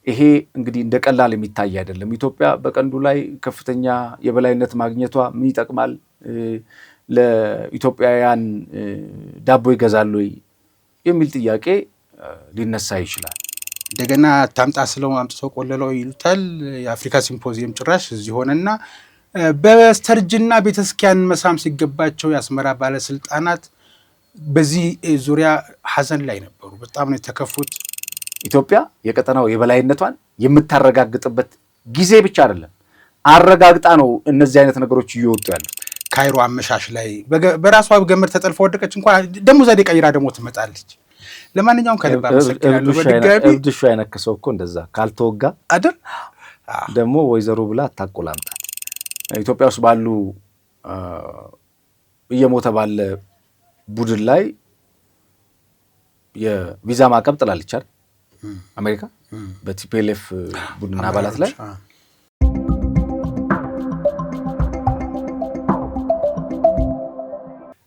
ይሄ እንግዲህ እንደቀላል የሚታይ አይደለም። ኢትዮጵያ በቀንዱ ላይ ከፍተኛ የበላይነት ማግኘቷ ምን ይጠቅማል? ለኢትዮጵያውያን ዳቦ ይገዛሉ የሚል ጥያቄ ሊነሳ ይችላል። እንደገና ታምጣ ስለው አምጥተው ቆለለው ይሉታል። የአፍሪካ ሲምፖዚየም ጭራሽ እዚህ ሆነና በስተርጅና ቤተክርስቲያን መሳም ሲገባቸው የአስመራ ባለስልጣናት በዚህ ዙሪያ ሀዘን ላይ ነበሩ። በጣም ነው የተከፉት። ኢትዮጵያ የቀጠናው የበላይነቷን የምታረጋግጥበት ጊዜ ብቻ አይደለም፣ አረጋግጣ ነው እነዚህ አይነት ነገሮች እየወጡ ያሉት። ካይሮ አመሻሽ ላይ በራሷ ገመድ ተጠልፎ ወደቀች። እንኳን ደግሞ ዘዴ ቀይራ ደግሞ ትመጣለች። ለማንኛውም ከልብ አመሰግናለሁ። በድጋሚ እብድሹ ያነከሰው እኮ እንደዛ ካልተወጋ አይደል ደግሞ ወይዘሮ ብላ አታቆላምጣት። ኢትዮጵያ ውስጥ ባሉ እየሞተ ባለ ቡድን ላይ የቪዛ ማዕቀብ ጥላለች አይደል አሜሪካ በቲፒኤልኤፍ ቡድን አባላት ላይ።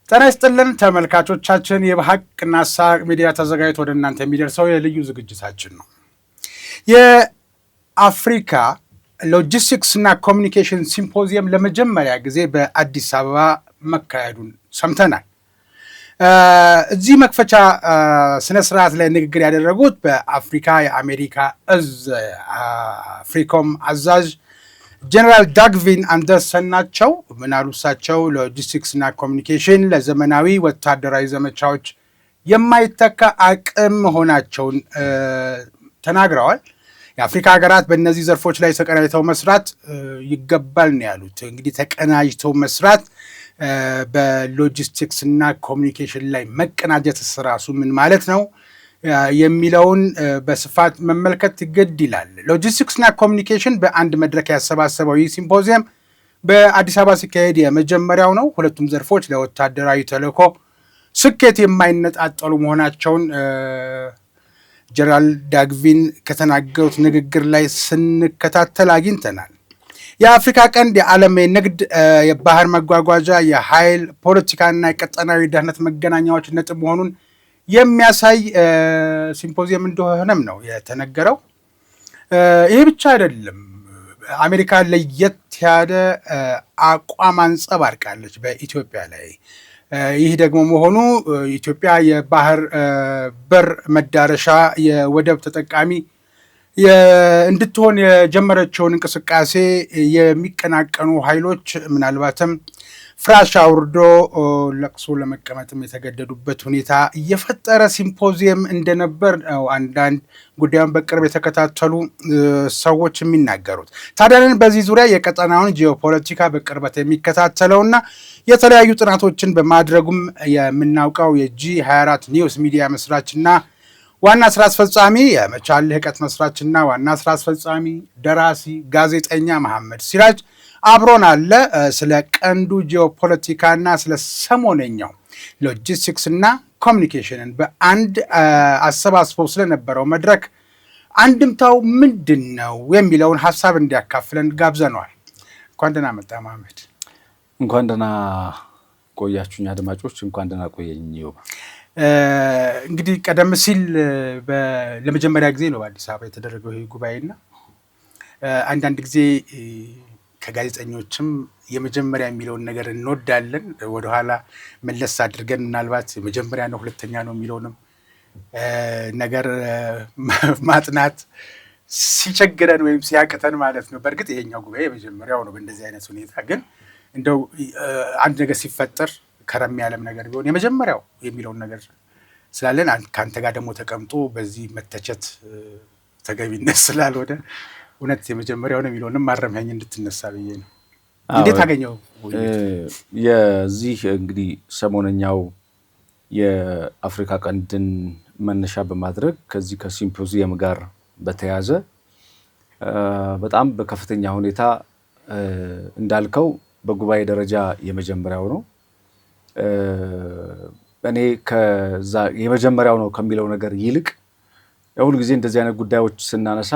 ጤና ይስጥልን ተመልካቾቻችን፣ የሀቅና ሳቅ ሚዲያ ተዘጋጅቶ ወደ እናንተ የሚደርሰው የልዩ ዝግጅታችን ነው። የአፍሪካ ሎጂስቲክስ እና ኮሚኒኬሽን ሲምፖዚየም ለመጀመሪያ ጊዜ በአዲስ አበባ መካሄዱን ሰምተናል። እዚህ መክፈቻ ስነስርዓት ላይ ንግግር ያደረጉት በአፍሪካ የአሜሪካ እዝ አፍሪኮም አዛዥ ጀነራል ዳግቪን አንደርሰን ናቸው። ምናሉ እሳቸው ሎጂስቲክስ እና ኮሚኒኬሽን ለዘመናዊ ወታደራዊ ዘመቻዎች የማይተካ አቅም መሆናቸውን ተናግረዋል። የአፍሪካ ሀገራት በእነዚህ ዘርፎች ላይ ተቀናጅተው መስራት ይገባል ነው ያሉት። እንግዲህ ተቀናጅተው መስራት በሎጂስቲክስ እና ኮሚኒኬሽን ላይ መቀናጀት ራሱ ምን ማለት ነው የሚለውን በስፋት መመልከት ግድ ይላል። ሎጂስቲክስ እና ኮሚኒኬሽን በአንድ መድረክ ያሰባሰበው ይህ ሲምፖዚየም በአዲስ አበባ ሲካሄድ የመጀመሪያው ነው። ሁለቱም ዘርፎች ለወታደራዊ ተልዕኮ ስኬት የማይነጣጠሉ መሆናቸውን ጀነራል ዳግቪን ከተናገሩት ንግግር ላይ ስንከታተል አግኝተናል። የአፍሪካ ቀንድ የዓለም የንግድ፣ የባህር መጓጓዣ፣ የኃይል፣ ፖለቲካና የቀጠናዊ ደህንነት መገናኛዎች ነጥብ መሆኑን የሚያሳይ ሲምፖዚየም እንደሆነም ነው የተነገረው። ይሄ ብቻ አይደለም። አሜሪካ ለየት ያለ አቋም አንጸባርቃለች በኢትዮጵያ ላይ። ይህ ደግሞ መሆኑ ኢትዮጵያ የባህር በር መዳረሻ የወደብ ተጠቃሚ እንድትሆን የጀመረችውን እንቅስቃሴ የሚቀናቀኑ ኃይሎች ምናልባትም ፍራሽ አውርዶ ለቅሶ ለመቀመጥም የተገደዱበት ሁኔታ እየፈጠረ ሲምፖዚየም እንደነበር ነው አንዳንድ ጉዳዩን በቅርብ የተከታተሉ ሰዎች የሚናገሩት። ታዲያን በዚህ ዙሪያ የቀጠናውን ጂኦፖለቲካ በቅርበት የሚከታተለውና የተለያዩ ጥናቶችን በማድረጉም የምናውቀው የጂ24 ኒውስ ሚዲያ መስራችና ዋና ስራ አስፈጻሚ የመቻል ልህቀት መስራችና ዋና ስራ አስፈጻሚ ደራሲ ጋዜጠኛ መሐመድ ሲራጅ አብሮን አለ። ስለ ቀንዱ ጂኦፖለቲካና ስለ ሰሞነኛው ሎጂስቲክስ እና ኮሚኒኬሽንን በአንድ አሰባስበው ስለነበረው መድረክ አንድምታው ምንድን ነው የሚለውን ሀሳብ እንዲያካፍለን ጋብዘነዋል። እንኳን ደህና መጣ መሐመድ። እንኳን ደህና ቆያችሁኝ አድማጮች፣ እንኳን ደህና ቆየኝ። እንግዲህ ቀደም ሲል ለመጀመሪያ ጊዜ ነው በአዲስ አበባ የተደረገው ይህ ጉባኤና አንዳንድ ጊዜ ከጋዜጠኞችም የመጀመሪያ የሚለውን ነገር እንወዳለን። ወደኋላ መለስ አድርገን ምናልባት መጀመሪያ ነው ሁለተኛ ነው የሚለውንም ነገር ማጥናት ሲቸግረን ወይም ሲያቅተን ማለት ነው። በእርግጥ ይሄኛው ጉባኤ የመጀመሪያው ነው በእንደዚህ አይነት ሁኔታ። ግን እንደው አንድ ነገር ሲፈጠር ከረም ያለም ነገር ቢሆን የመጀመሪያው የሚለውን ነገር ስላለን ከአንተ ጋር ደግሞ ተቀምጦ በዚህ መተቸት ተገቢነት ስላልሆነ እውነት የመጀመሪያው ነው የሚለውንም ማረምያኝ እንድትነሳ ብዬ ነው። እንዴት አገኘው? የዚህ እንግዲህ ሰሞነኛው የአፍሪካ ቀንድን መነሻ በማድረግ ከዚህ ከሲምፖዚየም ጋር በተያያዘ በጣም በከፍተኛ ሁኔታ እንዳልከው በጉባኤ ደረጃ የመጀመሪያው ነው። እኔ ከዛ የመጀመሪያው ነው ከሚለው ነገር ይልቅ ሁል ጊዜ እንደዚህ አይነት ጉዳዮች ስናነሳ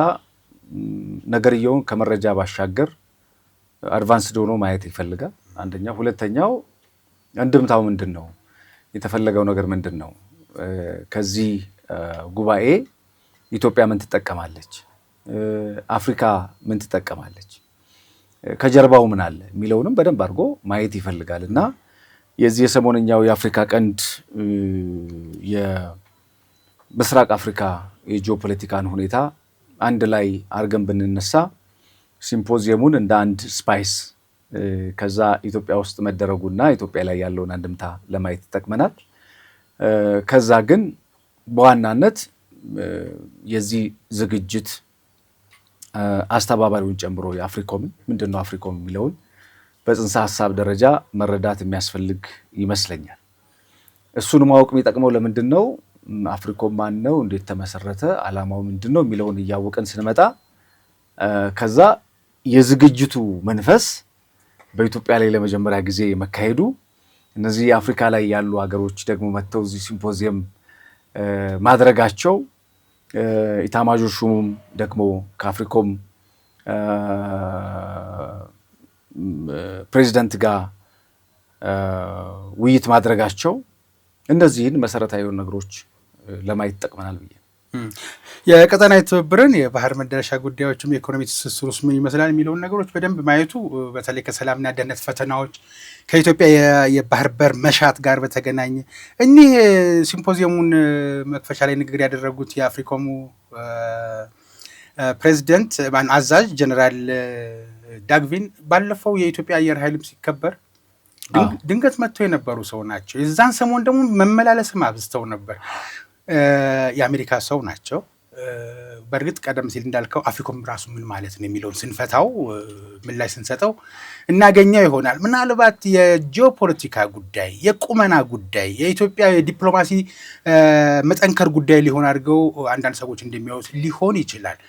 ነገርየውን ከመረጃ ባሻገር አድቫንስድ ሆኖ ማየት ይፈልጋል። አንደኛው። ሁለተኛው እንድምታው ምንድን ነው? የተፈለገው ነገር ምንድን ነው? ከዚህ ጉባኤ ኢትዮጵያ ምን ትጠቀማለች አፍሪካ ምን ትጠቀማለች፣ ከጀርባው ምን አለ የሚለውንም በደንብ አድርጎ ማየት ይፈልጋል እና የዚህ የሰሞነኛው የአፍሪካ ቀንድ የምስራቅ አፍሪካ የጂኦፖለቲካን ሁኔታ አንድ ላይ አድርገን ብንነሳ ሲምፖዚየሙን እንደ አንድ ስፓይስ ከዛ ኢትዮጵያ ውስጥ መደረጉና ኢትዮጵያ ላይ ያለውን አንድምታ ለማየት ይጠቅመናል። ከዛ ግን በዋናነት የዚህ ዝግጅት አስተባባሪውን ጨምሮ የአፍሪኮምን ምንድን ነው አፍሪኮም የሚለውን በጽንሰ ሀሳብ ደረጃ መረዳት የሚያስፈልግ ይመስለኛል። እሱን ማወቅ የሚጠቅመው ለምንድን ነው? አፍሪኮም ማን ነው? እንዴት ተመሰረተ? ዓላማው ምንድን ነው የሚለውን እያወቀን ስንመጣ ከዛ የዝግጅቱ መንፈስ በኢትዮጵያ ላይ ለመጀመሪያ ጊዜ መካሄዱ እነዚህ አፍሪካ ላይ ያሉ ሀገሮች ደግሞ መጥተው እዚህ ሲምፖዚየም ማድረጋቸው ኢታማዦር ሹሙም ደግሞ ከአፍሪኮም ፕሬዚደንት ጋር ውይይት ማድረጋቸው እነዚህን መሰረታዊ ነገሮች ለማየት ይጠቅመናል ብዬ የቀጠናዊ ትብብርን የባህር መዳረሻ ጉዳዮችም የኢኮኖሚ ትስስር ውስጥ ምን ይመስላል የሚለውን ነገሮች በደንብ ማየቱ በተለይ ከሰላምና ደህንነት ፈተናዎች ከኢትዮጵያ የባህር በር መሻት ጋር በተገናኘ እኒህ ሲምፖዚየሙን መክፈቻ ላይ ንግግር ያደረጉት የአፍሪኮሙ ፕሬዚደንት አዛዥ ጀነራል ዳግቪን ባለፈው የኢትዮጵያ አየር ኃይልም ሲከበር ድንገት መጥተው የነበሩ ሰው ናቸው። የዛን ሰሞን ደግሞ መመላለስም አብዝተው ነበር። የአሜሪካ ሰው ናቸው። በእርግጥ ቀደም ሲል እንዳልከው አፍሪኮም ራሱ ምን ማለት ነው የሚለውን ስንፈታው ምን ላይ ስንሰጠው እናገኘው ይሆናል። ምናልባት የጂኦፖለቲካ ጉዳይ፣ የቁመና ጉዳይ፣ የኢትዮጵያ የዲፕሎማሲ መጠንከር ጉዳይ ሊሆን አድርገው አንዳንድ ሰዎች እንደሚያዩት ሊሆን ይችላል።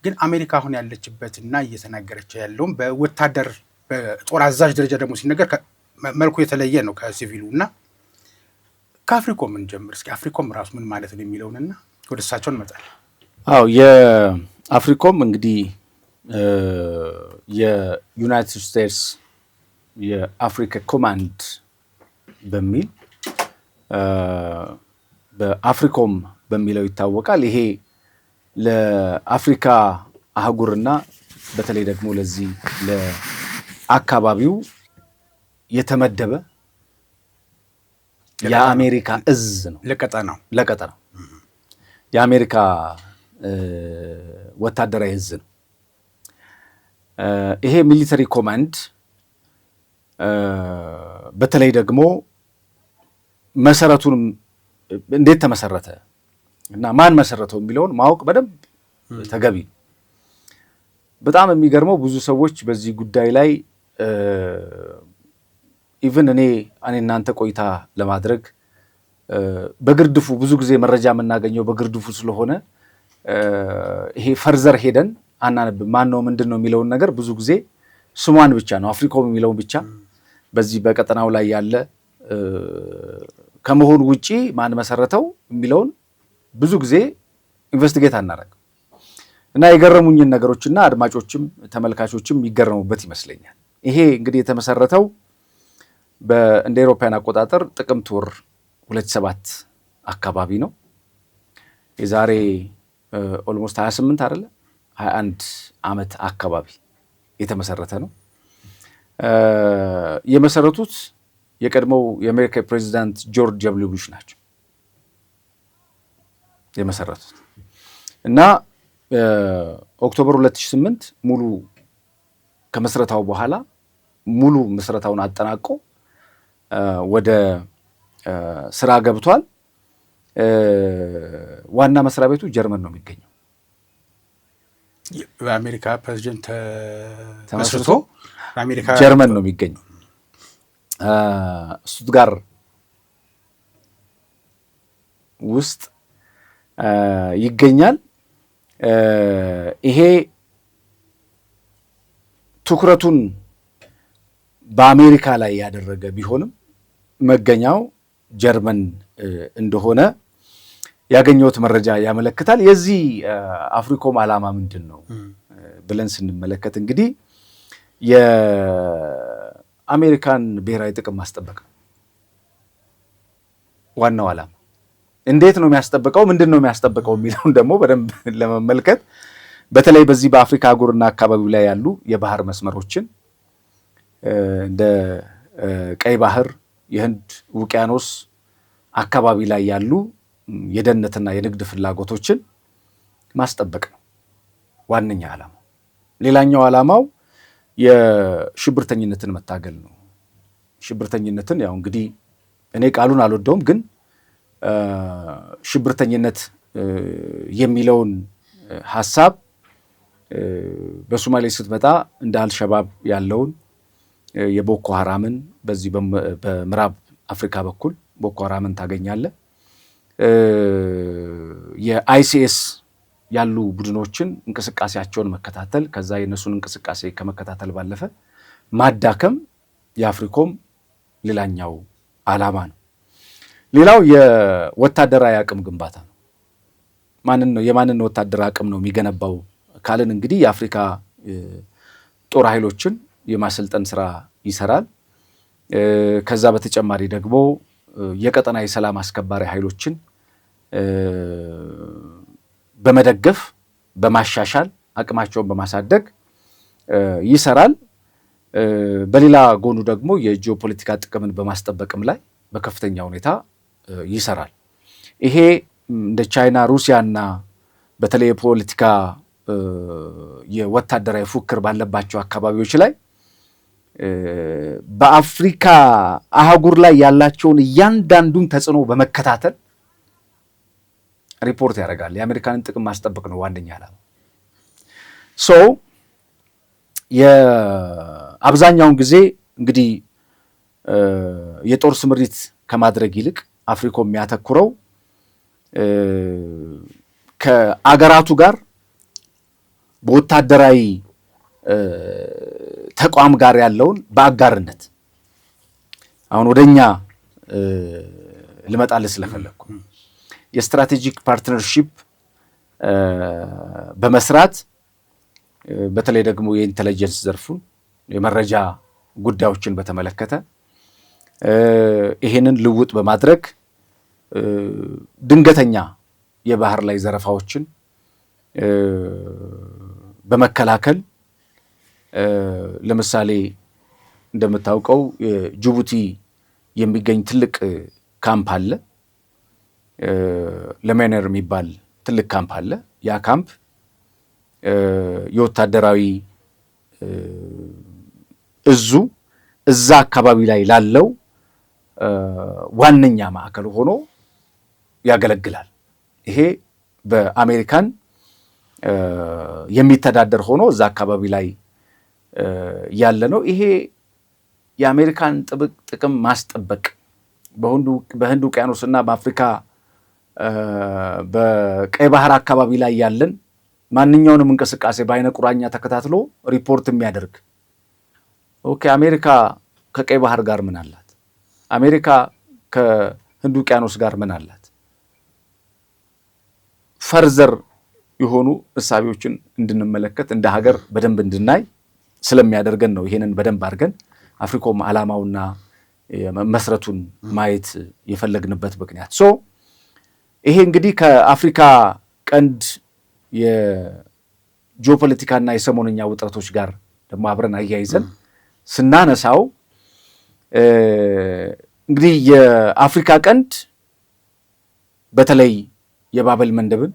ግን አሜሪካ አሁን ያለችበትና እየተናገረች ያለውም በወታደር በጦር አዛዥ ደረጃ ደግሞ ሲነገር መልኩ የተለየ ነው ከሲቪሉ እና ከአፍሪኮም እንጀምር እስኪ። አፍሪኮም ራሱ ምን ማለት ነው የሚለውንና ወደ እሳቸው እንመጣለን። አዎ የአፍሪኮም እንግዲህ የዩናይትድ ስቴትስ የአፍሪካ ኮማንድ በሚል በአፍሪኮም በሚለው ይታወቃል። ይሄ ለአፍሪካ አህጉርና በተለይ ደግሞ ለዚህ ለአካባቢው የተመደበ የአሜሪካ እዝ ነው። ለቀጠናው የአሜሪካ ወታደራዊ እዝ ነው። ይሄ ሚሊተሪ ኮማንድ በተለይ ደግሞ መሰረቱን እንዴት ተመሰረተ እና ማን መሰረተው የሚለውን ማወቅ በደንብ ተገቢ ነው። በጣም የሚገርመው ብዙ ሰዎች በዚህ ጉዳይ ላይ ኢቭን እኔ እናንተ ቆይታ ለማድረግ በግርድፉ ብዙ ጊዜ መረጃ የምናገኘው በግርድፉ ስለሆነ ይሄ ፈርዘር ሄደን አናነብም። ማን ነው ምንድን ነው የሚለውን ነገር ብዙ ጊዜ ስሟን ብቻ ነው አፍሪኮም የሚለውን ብቻ በዚህ በቀጠናው ላይ ያለ ከመሆኑ ውጪ ማን መሰረተው የሚለውን ብዙ ጊዜ ኢንቨስቲጌት አናደርግም እና የገረሙኝን ነገሮችና አድማጮችም ተመልካቾችም የሚገረሙበት ይመስለኛል። ይሄ እንግዲህ የተመሰረተው እንደ አውሮፓውያን አቆጣጠር ጥቅምት ወር 2007 አካባቢ ነው። የዛሬ ኦልሞስት 28 አይደለ 21 ዓመት አካባቢ የተመሰረተ ነው። የመሰረቱት የቀድሞው የአሜሪካ ፕሬዚዳንት ጆርጅ ደብሊው ቡሽ ናቸው የመሰረቱት እና ኦክቶበር 2008 ሙሉ ከመስረታው በኋላ ሙሉ መስረታውን አጠናቆ ወደ ስራ ገብቷል። ዋና መስሪያ ቤቱ ጀርመን ነው የሚገኘው። በአሜሪካ ፕሬዚደንት ተመስርቶ በአሜሪካ ጀርመን ነው የሚገኘው። ስቱትጋር ውስጥ ይገኛል። ይሄ ትኩረቱን በአሜሪካ ላይ ያደረገ ቢሆንም መገኛው ጀርመን እንደሆነ ያገኘሁት መረጃ ያመለክታል። የዚህ አፍሪኮም ዓላማ ምንድን ነው ብለን ስንመለከት እንግዲህ የአሜሪካን ብሔራዊ ጥቅም ማስጠበቅ ነው ዋናው ዓላማ። እንዴት ነው የሚያስጠብቀው? ምንድን ነው የሚያስጠብቀው የሚለውን ደግሞ በደንብ ለመመልከት በተለይ በዚህ በአፍሪካ አህጉርና አካባቢው ላይ ያሉ የባህር መስመሮችን እንደ ቀይ ባህር፣ የህንድ ውቅያኖስ አካባቢ ላይ ያሉ የደህንነትና የንግድ ፍላጎቶችን ማስጠበቅ ነው ዋነኛ ዓላማው። ሌላኛው ዓላማው የሽብርተኝነትን መታገል ነው። ሽብርተኝነትን ያው እንግዲህ እኔ ቃሉን አልወደውም፣ ግን ሽብርተኝነት የሚለውን ሀሳብ በሶማሌ ስትመጣ እንደ አልሸባብ ያለውን የቦኮ ሐራምን በዚህ በምዕራብ አፍሪካ በኩል ቦኮ ሐራምን ታገኛለህ። የአይሲኤስ ያሉ ቡድኖችን እንቅስቃሴያቸውን መከታተል፣ ከዛ የእነሱን እንቅስቃሴ ከመከታተል ባለፈ ማዳከም የአፍሪኮም ሌላኛው ዓላማ ነው። ሌላው የወታደራዊ አቅም ግንባታ ነው። የማንን ወታደራዊ አቅም ነው የሚገነባው ካልን እንግዲህ የአፍሪካ ጦር ኃይሎችን የማሰልጠን ስራ ይሰራል። ከዛ በተጨማሪ ደግሞ የቀጠና የሰላም አስከባሪ ኃይሎችን በመደገፍ በማሻሻል አቅማቸውን በማሳደግ ይሰራል። በሌላ ጎኑ ደግሞ የጂኦፖለቲካ ጥቅምን በማስጠበቅም ላይ በከፍተኛ ሁኔታ ይሰራል። ይሄ እንደ ቻይና፣ ሩሲያና በተለይ የፖለቲካ የወታደራዊ ፉክክር ባለባቸው አካባቢዎች ላይ በአፍሪካ አህጉር ላይ ያላቸውን እያንዳንዱን ተጽዕኖ በመከታተል ሪፖርት ያደርጋል። የአሜሪካንን ጥቅም ማስጠበቅ ነው ዋነኛ ዓላማ። የአብዛኛውን ጊዜ እንግዲህ የጦር ስምሪት ከማድረግ ይልቅ አፍሪኮም የሚያተኩረው ከአገራቱ ጋር በወታደራዊ ተቋም ጋር ያለውን በአጋርነት አሁን ወደኛ ልመጣልህ ስለፈለግኩ የስትራቴጂክ ፓርትነርሺፕ በመስራት በተለይ ደግሞ የኢንተለጀንስ ዘርፉን የመረጃ ጉዳዮችን በተመለከተ ይሄንን ልውጥ በማድረግ ድንገተኛ የባህር ላይ ዘረፋዎችን በመከላከል ለምሳሌ እንደምታውቀው ጅቡቲ የሚገኝ ትልቅ ካምፕ አለ። ለሜነር የሚባል ትልቅ ካምፕ አለ። ያ ካምፕ የወታደራዊ እዙ እዛ አካባቢ ላይ ላለው ዋነኛ ማዕከል ሆኖ ያገለግላል። ይሄ በአሜሪካን የሚተዳደር ሆኖ እዛ አካባቢ ላይ ያለ ነው። ይሄ የአሜሪካን ጥቅም ማስጠበቅ በህንድ ውቅያኖስና በአፍሪካ በቀይ ባህር አካባቢ ላይ ያለን ማንኛውንም እንቅስቃሴ በአይነ ቁራኛ ተከታትሎ ሪፖርት የሚያደርግ ኦኬ፣ አሜሪካ ከቀይ ባህር ጋር ምን አላት? አሜሪካ ከህንድ ውቅያኖስ ጋር ምን አላት? ፈርዘር የሆኑ እሳቤዎችን እንድንመለከት እንደ ሀገር በደንብ እንድናይ ስለሚያደርገን ነው። ይሄንን በደንብ አድርገን አፍሪኮም ዓላማውና መስረቱን ማየት የፈለግንበት ምክንያት ይሄ እንግዲህ ከአፍሪካ ቀንድ የጂኦፖለቲካና የሰሞነኛ ውጥረቶች ጋር ደግሞ አብረን አያይዘን ስናነሳው እንግዲህ የአፍሪካ ቀንድ በተለይ የባበል መንደብን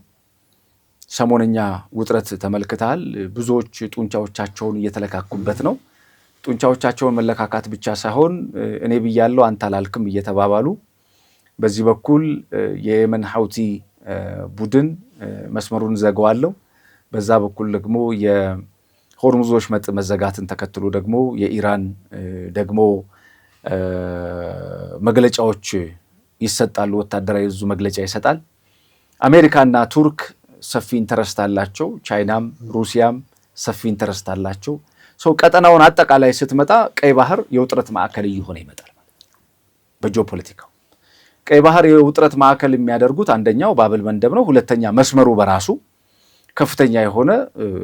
ሰሞነኛ ውጥረት ተመልክተሃል። ብዙዎች ጡንቻዎቻቸውን እየተለካኩበት ነው። ጡንቻዎቻቸውን መለካካት ብቻ ሳይሆን እኔ ብያለሁ አንተ አላልክም እየተባባሉ በዚህ በኩል የየመን ሐውቲ ቡድን መስመሩን ዘጋዋለሁ፣ በዛ በኩል ደግሞ የሆርሙዞች መጥ መዘጋትን ተከትሎ ደግሞ የኢራን ደግሞ መግለጫዎች ይሰጣሉ። ወታደራዊ እዙ መግለጫ ይሰጣል። አሜሪካና ቱርክ ሰፊ ኢንተረስት አላቸው። ቻይናም ሩሲያም ሰፊ ኢንተረስት አላቸው። ቀጠናውን አጠቃላይ ስትመጣ ቀይ ባህር የውጥረት ማዕከል እየሆነ ይመጣል። በጂኦፖለቲካው ቀይ ባህር የውጥረት ማዕከል የሚያደርጉት አንደኛው ባብል መንደብ ነው። ሁለተኛ መስመሩ በራሱ ከፍተኛ የሆነ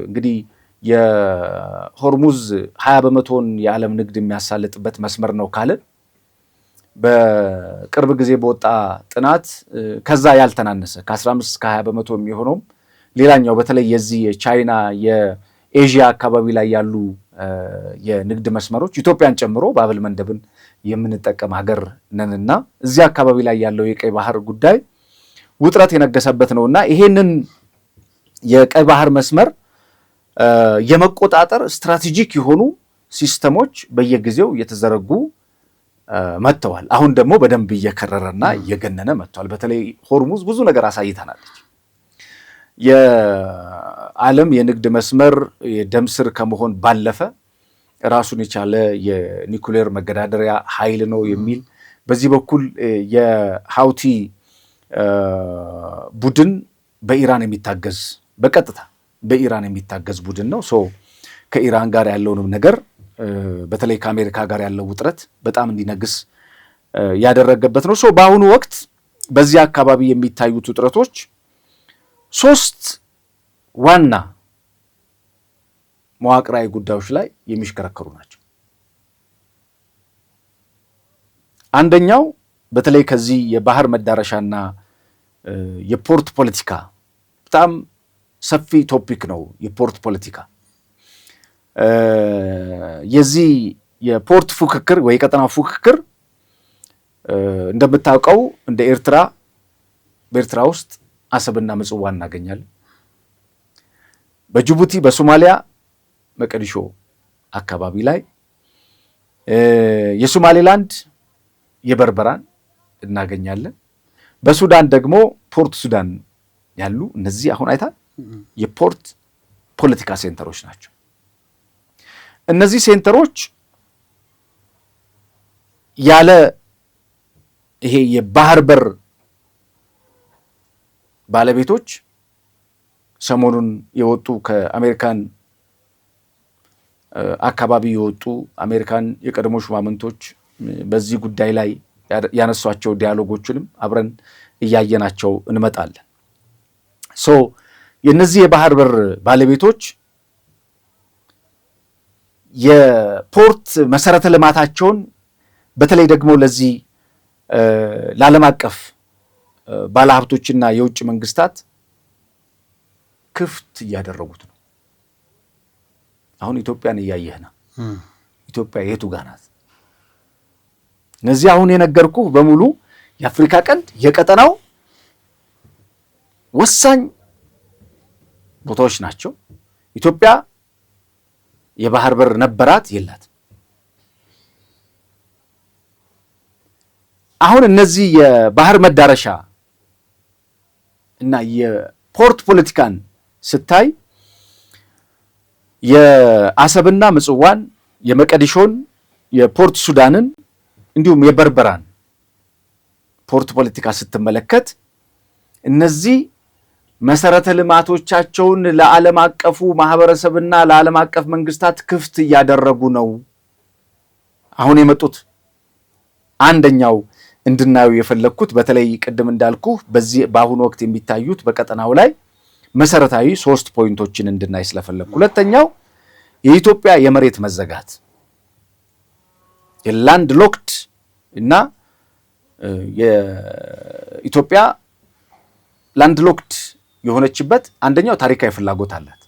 እንግዲህ የሆርሙዝ 20% የዓለም ንግድ የሚያሳልጥበት መስመር ነው ካልን በቅርብ ጊዜ በወጣ ጥናት ከዛ ያልተናነሰ ከ15 እስከ 20% የሚሆነውም ሌላኛው በተለይ የዚህ የቻይና የኤዥያ አካባቢ ላይ ያሉ የንግድ መስመሮች ኢትዮጵያን ጨምሮ ባብል መንደብን የምንጠቀም ሀገር ነንና እዚህ አካባቢ ላይ ያለው የቀይ ባህር ጉዳይ ውጥረት የነገሰበት ነውና ይሄንን የቀይ ባህር መስመር የመቆጣጠር ስትራቴጂክ የሆኑ ሲስተሞች በየጊዜው እየተዘረጉ መጥተዋል። አሁን ደግሞ በደንብ እየከረረና እየገነነ መጥቷል። በተለይ ሆርሙዝ ብዙ ነገር አሳይተናለች። የዓለም የንግድ መስመር የደም ስር ከመሆን ባለፈ ራሱን የቻለ የኒኩሌር መገዳደሪያ ኃይል ነው የሚል በዚህ በኩል የሃውቲ ቡድን በኢራን የሚታገዝ በቀጥታ በኢራን የሚታገዝ ቡድን ነው። ሶ ከኢራን ጋር ያለውንም ነገር በተለይ ከአሜሪካ ጋር ያለው ውጥረት በጣም እንዲነግስ ያደረገበት ነው። ሶ በአሁኑ ወቅት በዚህ አካባቢ የሚታዩት ውጥረቶች 3 ዋና መዋቅራዊ ጉዳዮች ላይ የሚሽከረከሩ ናቸው። አንደኛው በተለይ ከዚህ የባህር መዳረሻና የፖርት ፖለቲካ በጣም ሰፊ ቶፒክ ነው። የፖርት ፖለቲካ የዚህ የፖርት ፉክክር ወይ የቀጠናው ፉክክር እንደምታውቀው እንደ ኤርትራ በኤርትራ ውስጥ አሰብና ምጽዋ እናገኛለን። በጅቡቲ በሶማሊያ መቀዲሾ አካባቢ ላይ የሶማሌላንድ የበርበራን እናገኛለን። በሱዳን ደግሞ ፖርት ሱዳን ያሉ እነዚህ አሁን አይታል የፖርት ፖለቲካ ሴንተሮች ናቸው። እነዚህ ሴንተሮች ያለ ይሄ የባህር በር ባለቤቶች ሰሞኑን የወጡ ከአሜሪካን አካባቢ የወጡ አሜሪካን የቀድሞ ሹማምንቶች በዚህ ጉዳይ ላይ ያነሷቸው ዲያሎጎችንም አብረን እያየናቸው እንመጣለን። ሶ የነዚህ የባህር በር ባለቤቶች የፖርት መሰረተ ልማታቸውን በተለይ ደግሞ ለዚህ ለዓለም አቀፍ ባለሀብቶችና የውጭ መንግስታት ክፍት እያደረጉት ነው። አሁን ኢትዮጵያን እያየህ ነው። ኢትዮጵያ የቱ ጋር ናት? እነዚህ አሁን የነገርኩህ በሙሉ የአፍሪካ ቀንድ የቀጠናው ወሳኝ ቦታዎች ናቸው። ኢትዮጵያ የባህር በር ነበራት የላት? አሁን እነዚህ የባህር መዳረሻ እና የፖርት ፖለቲካን ስታይ የአሰብና ምጽዋን፣ የመቀዲሾን፣ የፖርት ሱዳንን እንዲሁም የበርበራን ፖርት ፖለቲካ ስትመለከት እነዚህ መሰረተ ልማቶቻቸውን ለዓለም አቀፉ ማህበረሰብና ለዓለም አቀፍ መንግስታት ክፍት እያደረጉ ነው። አሁን የመጡት አንደኛው እንድናየው የፈለግኩት በተለይ ቅድም እንዳልኩ በዚህ በአሁኑ ወቅት የሚታዩት በቀጠናው ላይ መሰረታዊ 3 ፖይንቶችን እንድናይ ስለፈለግኩ፣ ሁለተኛው የኢትዮጵያ የመሬት መዘጋት የላንድ ሎክድ እና የኢትዮጵያ ላንድ ሎክድ የሆነችበት አንደኛው ታሪካዊ ፍላጎት አላት፣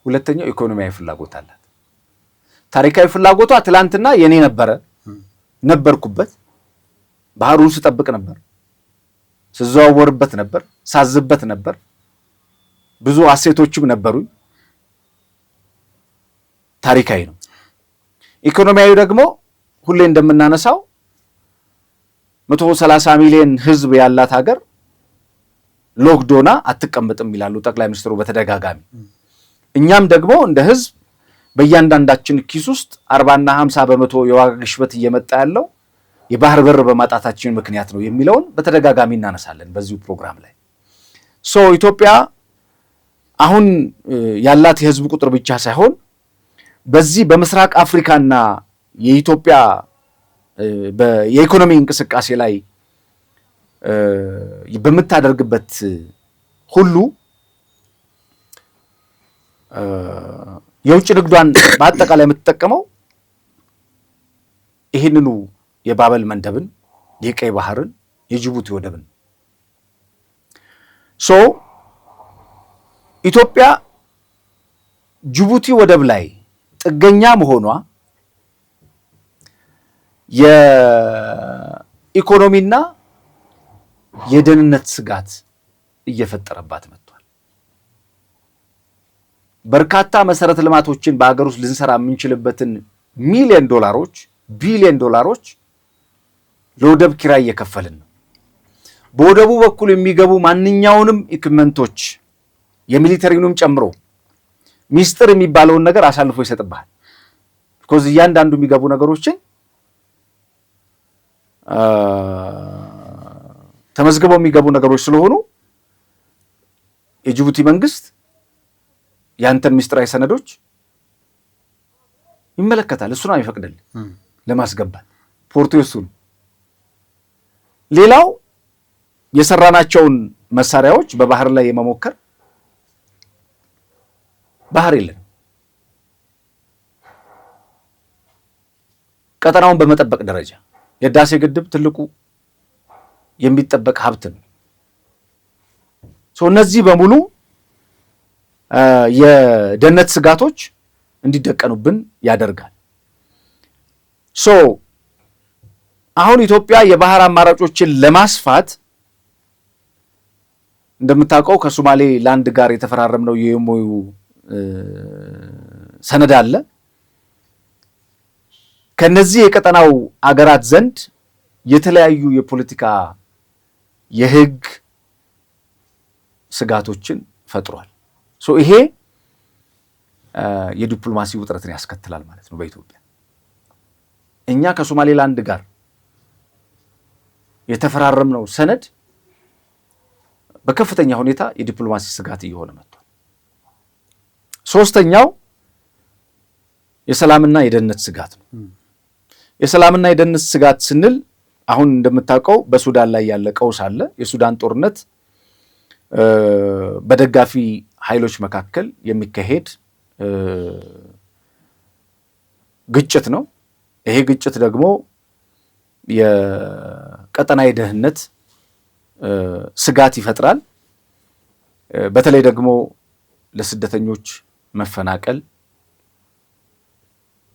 ሁለተኛው ኢኮኖሚያዊ ፍላጎት አላት። ታሪካዊ ፍላጎቷ ትላንትና የኔ ነበርኩበት፣ ባህሩን ስጠብቅ ነበር፣ ስዘዋወርበት ነበር፣ ሳዝበት ነበር፣ ብዙ አሴቶችም ነበሩኝ። ታሪካዊ ነው። ኢኮኖሚያዊ ደግሞ ሁሌ እንደምናነሳው 130 ሚሊዮን ህዝብ ያላት ሀገር ሎክዶና አትቀመጥም ይላሉ ጠቅላይ ሚኒስትሩ በተደጋጋሚ። እኛም ደግሞ እንደ ህዝብ በእያንዳንዳችን ኪስ ውስጥ 40 እና 50 በመቶ የዋጋ ግሽበት እየመጣ ያለው የባህር በር በማጣታችን ምክንያት ነው የሚለውን በተደጋጋሚ እናነሳለን በዚሁ ፕሮግራም ላይ። ሶ ኢትዮጵያ አሁን ያላት የህዝብ ቁጥር ብቻ ሳይሆን በዚህ በምስራቅ አፍሪካና የኢትዮጵያ የኢኮኖሚ እንቅስቃሴ ላይ በምታደርግበት ሁሉ የውጭ ንግዷን በአጠቃላይ የምትጠቀመው ይህንኑ የባበል መንደብን፣ የቀይ ባህርን፣ የጅቡቲ ወደብን። ሶ ኢትዮጵያ ጅቡቲ ወደብ ላይ ጥገኛ መሆኗ የኢኮኖሚና የደህንነት ስጋት እየፈጠረባት መጥቷል። በርካታ መሰረተ ልማቶችን በሀገር ውስጥ ልንሰራ የምንችልበትን ቢሊዮን ዶላሮች ለወደብ ኪራይ እየከፈልን ነው። በወደቡ በኩል የሚገቡ ማንኛውንም ኢኩመንቶች የሚሊተሪውንም ጨምሮ ሚስጥር የሚባለውን ነገር አሳልፎ ይሰጥብሃል። ቢኮዝ እያንዳንዱ የሚገቡ ነገሮችን ተመዝግበው የሚገቡ ነገሮች ስለሆኑ የጅቡቲ መንግስት ያንተን ሚስጥራዊ ሰነዶች ይመለከታል። እሱ ነው የሚፈቅድልህ ለማስገባት። ፖርቱ የሱ ነው። ሌላው የሰራናቸውን መሳሪያዎች በባህር ላይ የመሞከር ባህር የለን። ቀጠናውን በመጠበቅ ደረጃ የህዳሴ ግድብ ትልቁ የሚጠበቅ ሀብት ነው። እነዚህ በሙሉ የደህንነት ስጋቶች እንዲደቀኑብን ያደርጋል። አሁን ኢትዮጵያ የባህር አማራጮችን ለማስፋት እንደምታውቀው ከሶማሌ ላንድ ጋር የተፈራረምነው የኤምኦዩ ሰነድ አለ። ከነዚህ የቀጠናው አገራት ዘንድ የተለያዩ የፖለቲካ የህግ ስጋቶችን ፈጥሯል። ይሄ የዲፕሎማሲ ውጥረትን ያስከትላል ማለት ነው። በኢትዮጵያ እኛ ከሶማሌላንድ ጋር የተፈራረምነው ሰነድ በከፍተኛ ሁኔታ የዲፕሎማሲ ስጋት እየሆነ መጥቷል። ሶስተኛው የሰላምና የደህንነት ስጋት ነው። የሰላምና የደህንነት ስጋት ስንል አሁን እንደምታውቀው በሱዳን ላይ ያለ ቀውስ አለ። የሱዳን ጦርነት በደጋፊ ኃይሎች መካከል የሚካሄድ ግጭት ነው። ይሄ ግጭት ደግሞ የቀጠና የደህንነት ስጋት ይፈጥራል። በተለይ ደግሞ ለስደተኞች መፈናቀል፣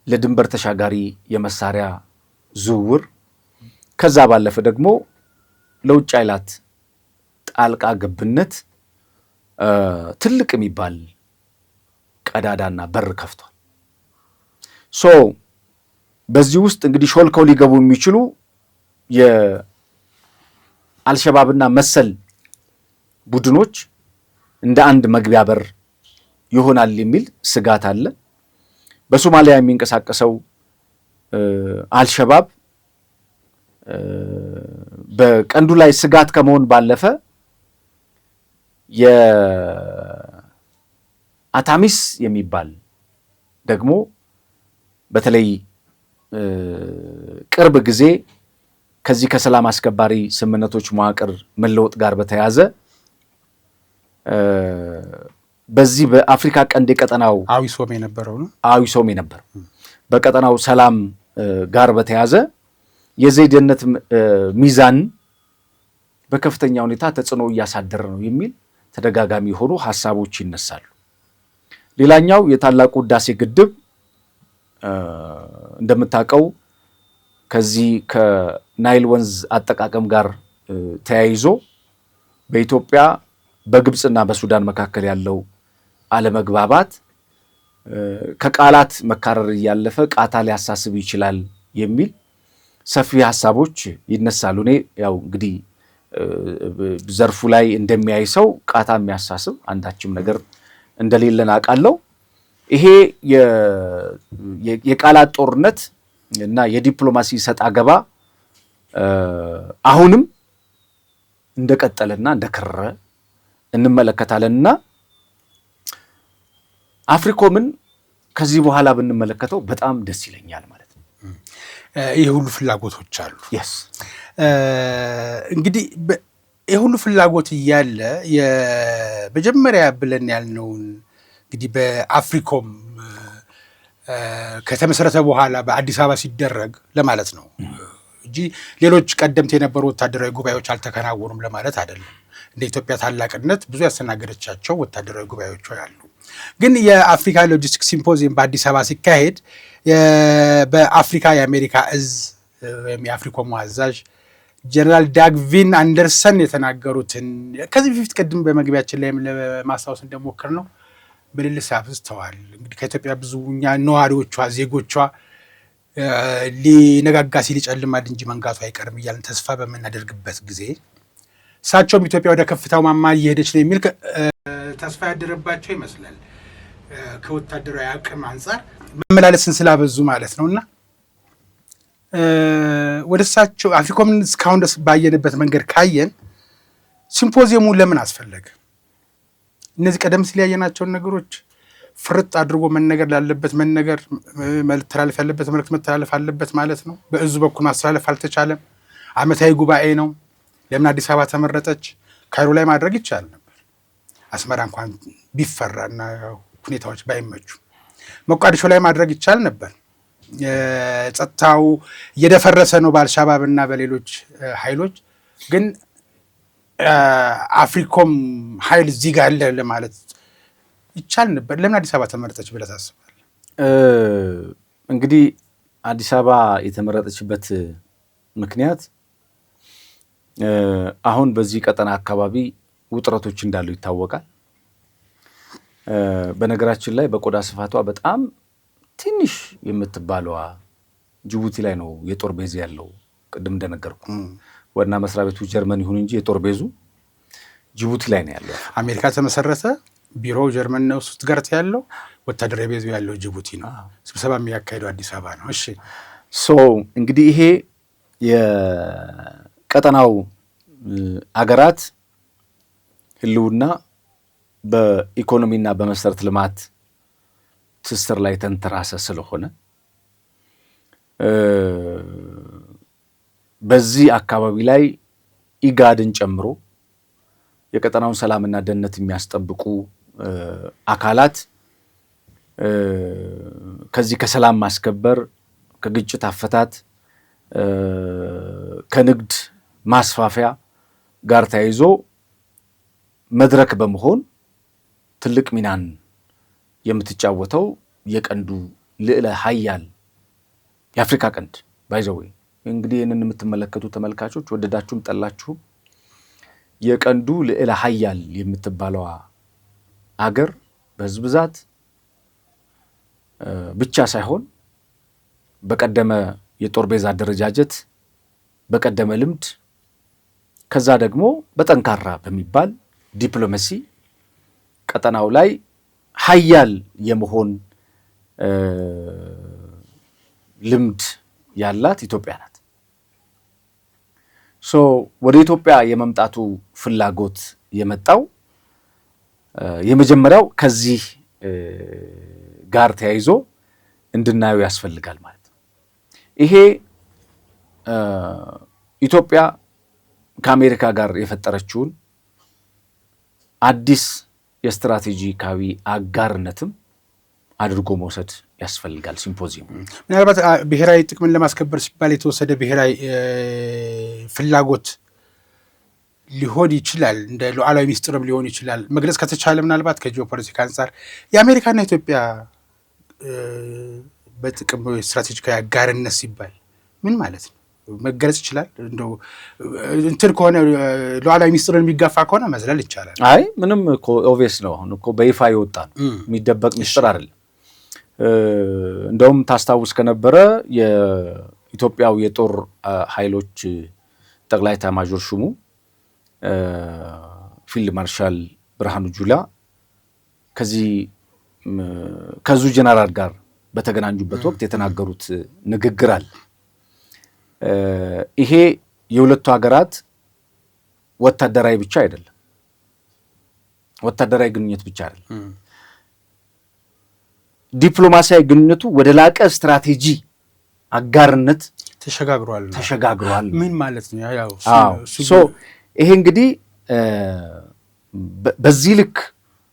ለድንበር ተሻጋሪ የመሳሪያ ዝውውር፣ ከዛ ባለፈ ደግሞ ለውጭ ኃይላት ጣልቃ ገብነት ትልቅ የሚባል ቀዳዳና በር ከፍቷል። በዚህ ውስጥ እንግዲህ ሾልከው ሊገቡ የሚችሉ የአልሸባብና መሰል ቡድኖች እንደ አንድ መግቢያ በር ይሆናል የሚል ስጋት አለ። በሶማሊያ የሚንቀሳቀሰው አልሸባብ በቀንዱ ላይ ስጋት ከመሆን ባለፈ የአታሚስ የሚባል ደግሞ በተለይ ቅርብ ጊዜ ከዚህ ከሰላም አስከባሪ ስምምነቶች መዋቅር መለወጥ ጋር በተያያዘ በዚህ በአፍሪካ ቀንድ የቀጠናው አዊሶም የነበረው በቀጠናው ሰላም ጋር በተያያዘ የደህንነት ሚዛን በከፍተኛ ሁኔታ ተጽዕኖ እያሳደረ ነው የሚል ተደጋጋሚ የሆኑ ሀሳቦች ይነሳሉ። ሌላኛው የታላቁ ህዳሴ ግድብ እንደምታውቀው ከዚህ ከናይል ወንዝ አጠቃቀም ጋር ተያይዞ በኢትዮጵያ በግብፅና በሱዳን መካከል ያለው አለመግባባት ከቃላት መካረር እያለፈ ቃታ ሊያሳስብ ይችላል የሚል ሰፊ ሀሳቦች ይነሳሉ። እኔ ያው እንግዲህ ዘርፉ ላይ እንደሚያይ ሰው ቃታ የሚያሳስብ አንዳችም ነገር እንደሌለን አውቃለሁ። ይሄ የቃላት ጦርነት እና የዲፕሎማሲ ሰጣ ገባ አሁንም እንደቀጠለና እንደከረረ እንመለከታለንና አፍሪኮምን ከዚህ በኋላ ብንመለከተው በጣም ደስ ይለኛል ማለት ነው። ይህ ሁሉ ፍላጎቶች አሉ። እንግዲህ ይህ ሁሉ ፍላጎት እያለ የመጀመሪያ ብለን ያልነውን እንግዲህ በአፍሪኮም ከተመሰረተ በኋላ በአዲስ አበባ ሲደረግ ለማለት ነው እንጂ ሌሎች ቀደምት የነበሩ ወታደራዊ ጉባኤዎች አልተከናወኑም ለማለት አይደለም። እንደ ኢትዮጵያ ታላቅነት ብዙ ያስተናገደቻቸው ወታደራዊ ጉባኤዎች አሉ። ግን የአፍሪካ ሎጂስቲክስ ሲምፖዚየም በአዲስ አበባ ሲካሄድ በአፍሪካ የአሜሪካ እዝ ወይም የአፍሪኮም አዛዥ ጀነራል ዳግቪን አንደርሰን የተናገሩትን ከዚህ በፊት ቅድም በመግቢያችን ላይ ለማስታወስ እንደሞከር ነው ምልልስ አብዝተዋል። እንግዲህ ከኢትዮጵያ ብዙ እኛ ነዋሪዎቿ ዜጎቿ ሊነጋጋ ሲል ይጨልማል እንጂ መንጋቱ አይቀርም እያልን ተስፋ በምናደርግበት ጊዜ እሳቸውም ኢትዮጵያ ወደ ከፍታው ማማ እየሄደች ነው የሚል ተስፋ ያደረባቸው ይመስላል። ከወታደራዊ አቅም አንጻር መመላለስን ስላበዙ ማለት ነው። እና ወደ እሳቸው አፍሪኮምን እስካሁን ደስ ባየንበት መንገድ ካየን ሲምፖዚየሙ ለምን አስፈለገ? እነዚህ ቀደም ሲል ያየናቸውን ነገሮች ፍርጥ አድርጎ መነገር ላለበት መነገር፣ መተላለፍ ያለበት መልዕክት መተላለፍ አለበት ማለት ነው። በእዙ በኩል ማስተላለፍ አልተቻለም። ዓመታዊ ጉባኤ ነው። ለምን አዲስ አበባ ተመረጠች? ካይሮ ላይ ማድረግ ይቻል ነበር። አስመራ እንኳን ቢፈራ እና ሁኔታዎች ባይመቹ ሞቃዲሾ ላይ ማድረግ ይቻል ነበር። ጸጥታው እየደፈረሰ ነው በአልሻባብ እና በሌሎች ኃይሎች። ግን አፍሪኮም ኃይል እዚህ ጋር አለ ለማለት ይቻል ነበር። ለምን አዲስ አበባ ተመረጠች ብለህ ታስባለህ? እንግዲህ አዲስ አበባ የተመረጠችበት ምክንያት አሁን በዚህ ቀጠና አካባቢ ውጥረቶች እንዳሉ ይታወቃል። በነገራችን ላይ በቆዳ ስፋቷ በጣም ትንሽ የምትባለዋ ጅቡቲ ላይ ነው የጦር ቤዝ ያለው። ቅድም እንደነገርኩ ዋና መስሪያ ቤቱ ጀርመን ይሁን እንጂ የጦር ቤዙ ጅቡቲ ላይ ነው ያለው። አሜሪካ ተመሰረተ፣ ቢሮው ጀርመን ነው፣ ስቱትጋርት ያለው፣ ወታደራዊ ቤዙ ያለው ጅቡቲ ነው። ስብሰባ የሚያካሄደው አዲስ አበባ ነው። እሺ እንግዲህ ይሄ የቀጠናው አገራት ህልውና በኢኮኖሚና በመሰረተ ልማት ትስስር ላይ ተንተራሰ ስለሆነ በዚህ አካባቢ ላይ ኢጋድን ጨምሮ የቀጠናውን ሰላምና ደህንነት የሚያስጠብቁ አካላት ከዚህ ከሰላም ማስከበር፣ ከግጭት አፈታት፣ ከንግድ ማስፋፊያ ጋር ተያይዞ መድረክ በመሆን ትልቅ ሚናን የምትጫወተው የቀንዱ ልዕለ ሀያል የአፍሪካ ቀንድ ባይዘዌ እንግዲህ ይህንን የምትመለከቱ ተመልካቾች ወደዳችሁም ጠላችሁም የቀንዱ ልዕለ ሀያል የምትባለዋ አገር በህዝብ ብዛት ብቻ ሳይሆን በቀደመ የጦር ቤዝ አደረጃጀት፣ በቀደመ ልምድ፣ ከዛ ደግሞ በጠንካራ በሚባል ዲፕሎማሲ ቀጠናው ላይ ሀያል የመሆን ልምድ ያላት ኢትዮጵያ ናት። ወደ ኢትዮጵያ የመምጣቱ ፍላጎት የመጣው የመጀመሪያው ከዚህ ጋር ተያይዞ እንድናየው ያስፈልጋል ማለት ነው። ይሄ ኢትዮጵያ ከአሜሪካ ጋር የፈጠረችውን አዲስ የስትራቴጂካዊ አጋርነትም አድርጎ መውሰድ ያስፈልጋል። ሲምፖዚየም ምናልባት ብሔራዊ ጥቅምን ለማስከበር ሲባል የተወሰደ ብሔራዊ ፍላጎት ሊሆን ይችላል፣ እንደ ሉዓላዊ ሚስጥርም ሊሆን ይችላል። መግለጽ ከተቻለ ምናልባት ከጂኦፖለቲካ አንጻር የአሜሪካና ኢትዮጵያ በጥቅም ስትራቴጂካዊ አጋርነት ሲባል ምን ማለት ነው መገለጽ ይችላል? እንደው እንትን ከሆነ ሉዓላዊ ሚስጥርን የሚጋፋ ከሆነ መዝለል ይቻላል። አይ ምንም እኮ ኦብቪየስ ነው። አሁን እኮ በይፋ የወጣ ነው፣ የሚደበቅ ሚስጥር አይደለም። እንደውም ታስታውስ ከነበረ የኢትዮጵያው የጦር ኃይሎች ጠቅላይ ኤታማዦር ሹሙ ፊልድ ማርሻል ብርሃኑ ጁላ ከዙ ጀነራል ጋር በተገናኙበት ወቅት የተናገሩት ንግግር አለ። ይሄ የሁለቱ ሀገራት ወታደራዊ ብቻ አይደለም፣ ወታደራዊ ግንኙነት ብቻ አይደለም፣ ዲፕሎማሲያዊ ግንኙነቱ ወደ ላቀ ስትራቴጂ አጋርነት ተሸጋግሯል። ምን ማለት ነው? ይሄ እንግዲህ በዚህ ልክ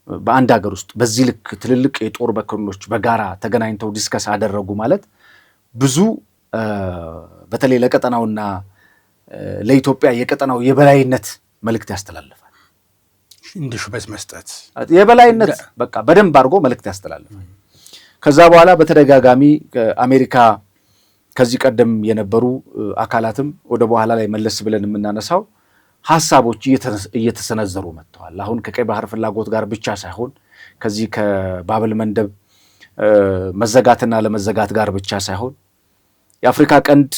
በአንድ ሀገር ውስጥ በዚህ ልክ ትልልቅ የጦር መኮንኖች በጋራ ተገናኝተው ዲስከስ አደረጉ ማለት ብዙ በተለይ ለቀጠናውና ለኢትዮጵያ የቀጠናው የበላይነት መልእክት ያስተላልፋል። እንደ ሹመት መስጠት የበላይነት በቃ በደንብ አድርጎ መልእክት ያስተላልፋል። ከዛ በኋላ በተደጋጋሚ አሜሪካ ከዚህ ቀደም የነበሩ አካላትም ወደ በኋላ ላይ መለስ ብለን የምናነሳው ሀሳቦች እየተሰነዘሩ መጥተዋል። አሁን ከቀይ ባህር ፍላጎት ጋር ብቻ ሳይሆን ከዚህ ከባብል መንደብ መዘጋትና ለመዘጋት ጋር ብቻ ሳይሆን የአፍሪካ ቀንድ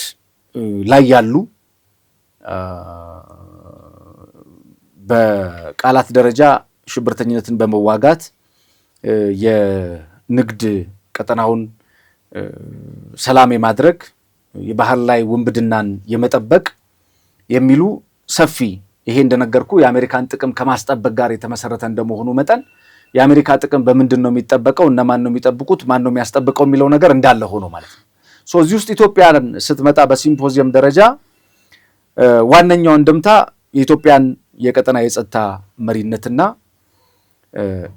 ላይ ያሉ በቃላት ደረጃ ሽብርተኝነትን በመዋጋት የንግድ ቀጠናውን ሰላም የማድረግ የባህር ላይ ውንብድናን የመጠበቅ የሚሉ ሰፊ ይሄ እንደነገርኩ የአሜሪካን ጥቅም ከማስጠበቅ ጋር የተመሰረተ እንደመሆኑ መጠን የአሜሪካ ጥቅም በምንድን ነው የሚጠበቀው፣ እነማን ነው የሚጠብቁት፣ ማን ነው የሚያስጠብቀው የሚለው ነገር እንዳለ ሆኖ ማለት ነው። እዚህ ውስጥ ኢትዮጵያን ስትመጣ በሲምፖዚየም ደረጃ ዋነኛው እንድምታ የኢትዮጵያን የቀጠና የጸጥታ መሪነትና